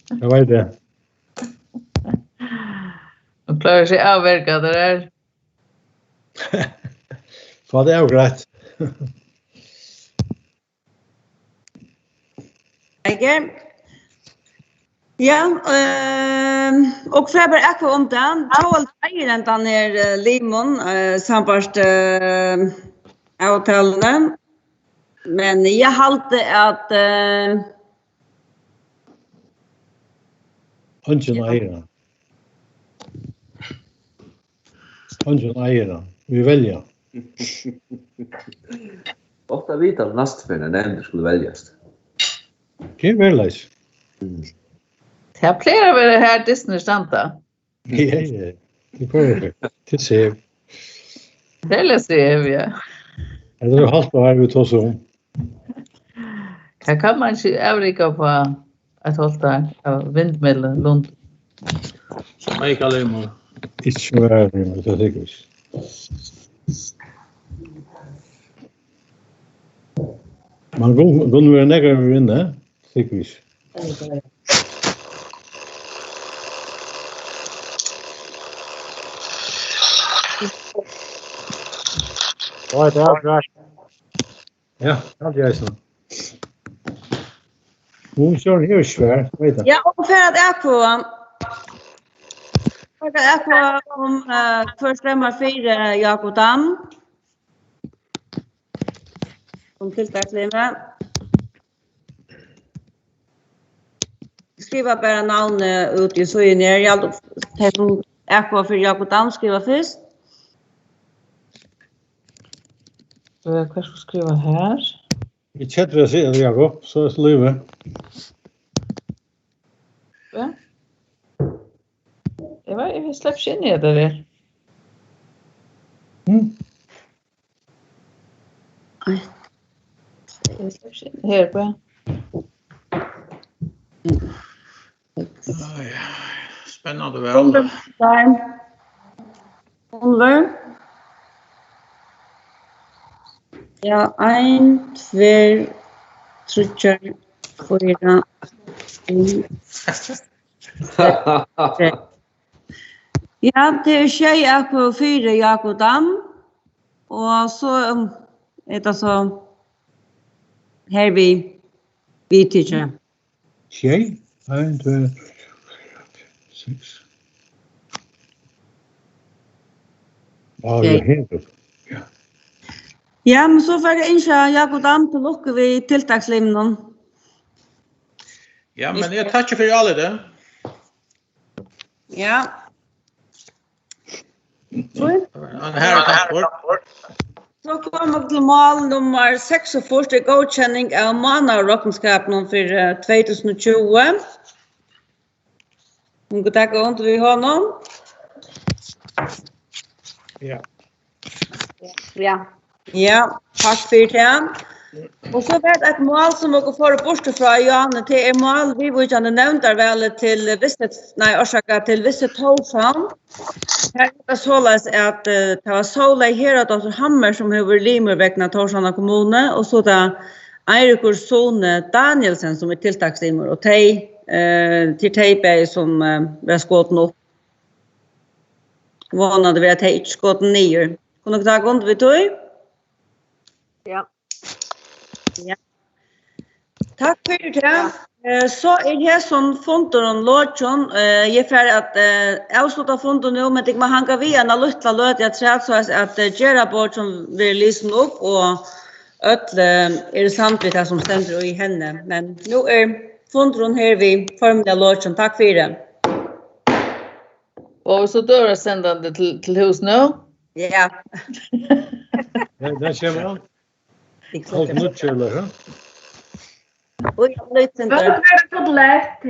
Jag vet det. Och klarar sig avverka det där. För det är rätt. Again. Ja, och för bara ekva om den. Tål ägaren den här limon sambart avtalen. Men jag halte att Ungen ägaren. Vi väljer. Ofta vet att nästa för den ändå skulle väljas. Det är väl Jag plejer att vara här Disney-stanta. Ja. Det är perfekt. Det ser. Det ser vi, ja. Det är halvt på här vi tar så om. Här kan man inte övrika på att hålla vindmedlen lund. Nej, kallar jag mig. Inte värre, men det tycker jag. Man går nu en nägare inne, tycker jag. Ja, det är bra. Ja, det är så. Hon kör ju svär, vet du. Ja, och för att ekva om först stämmar 4 Jakob Dam. Som tilltagsledare. Skriva bara namn ut i så ner. Jag Ekva för Jakob Dam skriva först. Vad ska jag skriva här? Vi chattar sig Jakob, så är det. Ja. Jag släpper in i det där. Jag släpper in här på. Spännande väl. Ja, 1, 2, 3, 4, 5. Ja, det är tjej på 4 Jakob Dam. Och så är det så här vi tycker. Tjej? 1, 2, 6. Ja, det heter. Ja, men så får jag inte Jakob Dam till lucka vid tilltagslimnen. Ja, men jag tackar för alla det. Ja. Så kommer vi till mål nummer 46, det är godkänning av månadsräkenskapen för 2020. Hon går tacka ont vi honom. Ja. Ja. Ja, tack för det. Och så vet ett mål som vi får bort från Johanne till mål vi vill gärna nämna väl till orsaka till vissa Torshavn. Här är det så att det var Sola här att Dr. Hammer som har limer vägna Torshavn kommun och så där Eirikur son Danielsen som är tilltagslimer och till tejpe som var skotten upp. Vanade vi att inte skotten ner. Kunde ta gång vi tog? Ja. Ja. Tack för det. Så är det som fonten Lodjon. Jag får att avsluta fonten nu, men det man hanga vi en lilla löt jag tror så att göra bort som vi lyssnar upp och är det samtidigt som ständer i henne. Men nu är fonten här vi formliga Lodjon. Tack för det. Och så då är sändande till hus nu. Ja. Där ser man. Och nu chillar det. Oj, jag vet inte. Vad är det för lätt?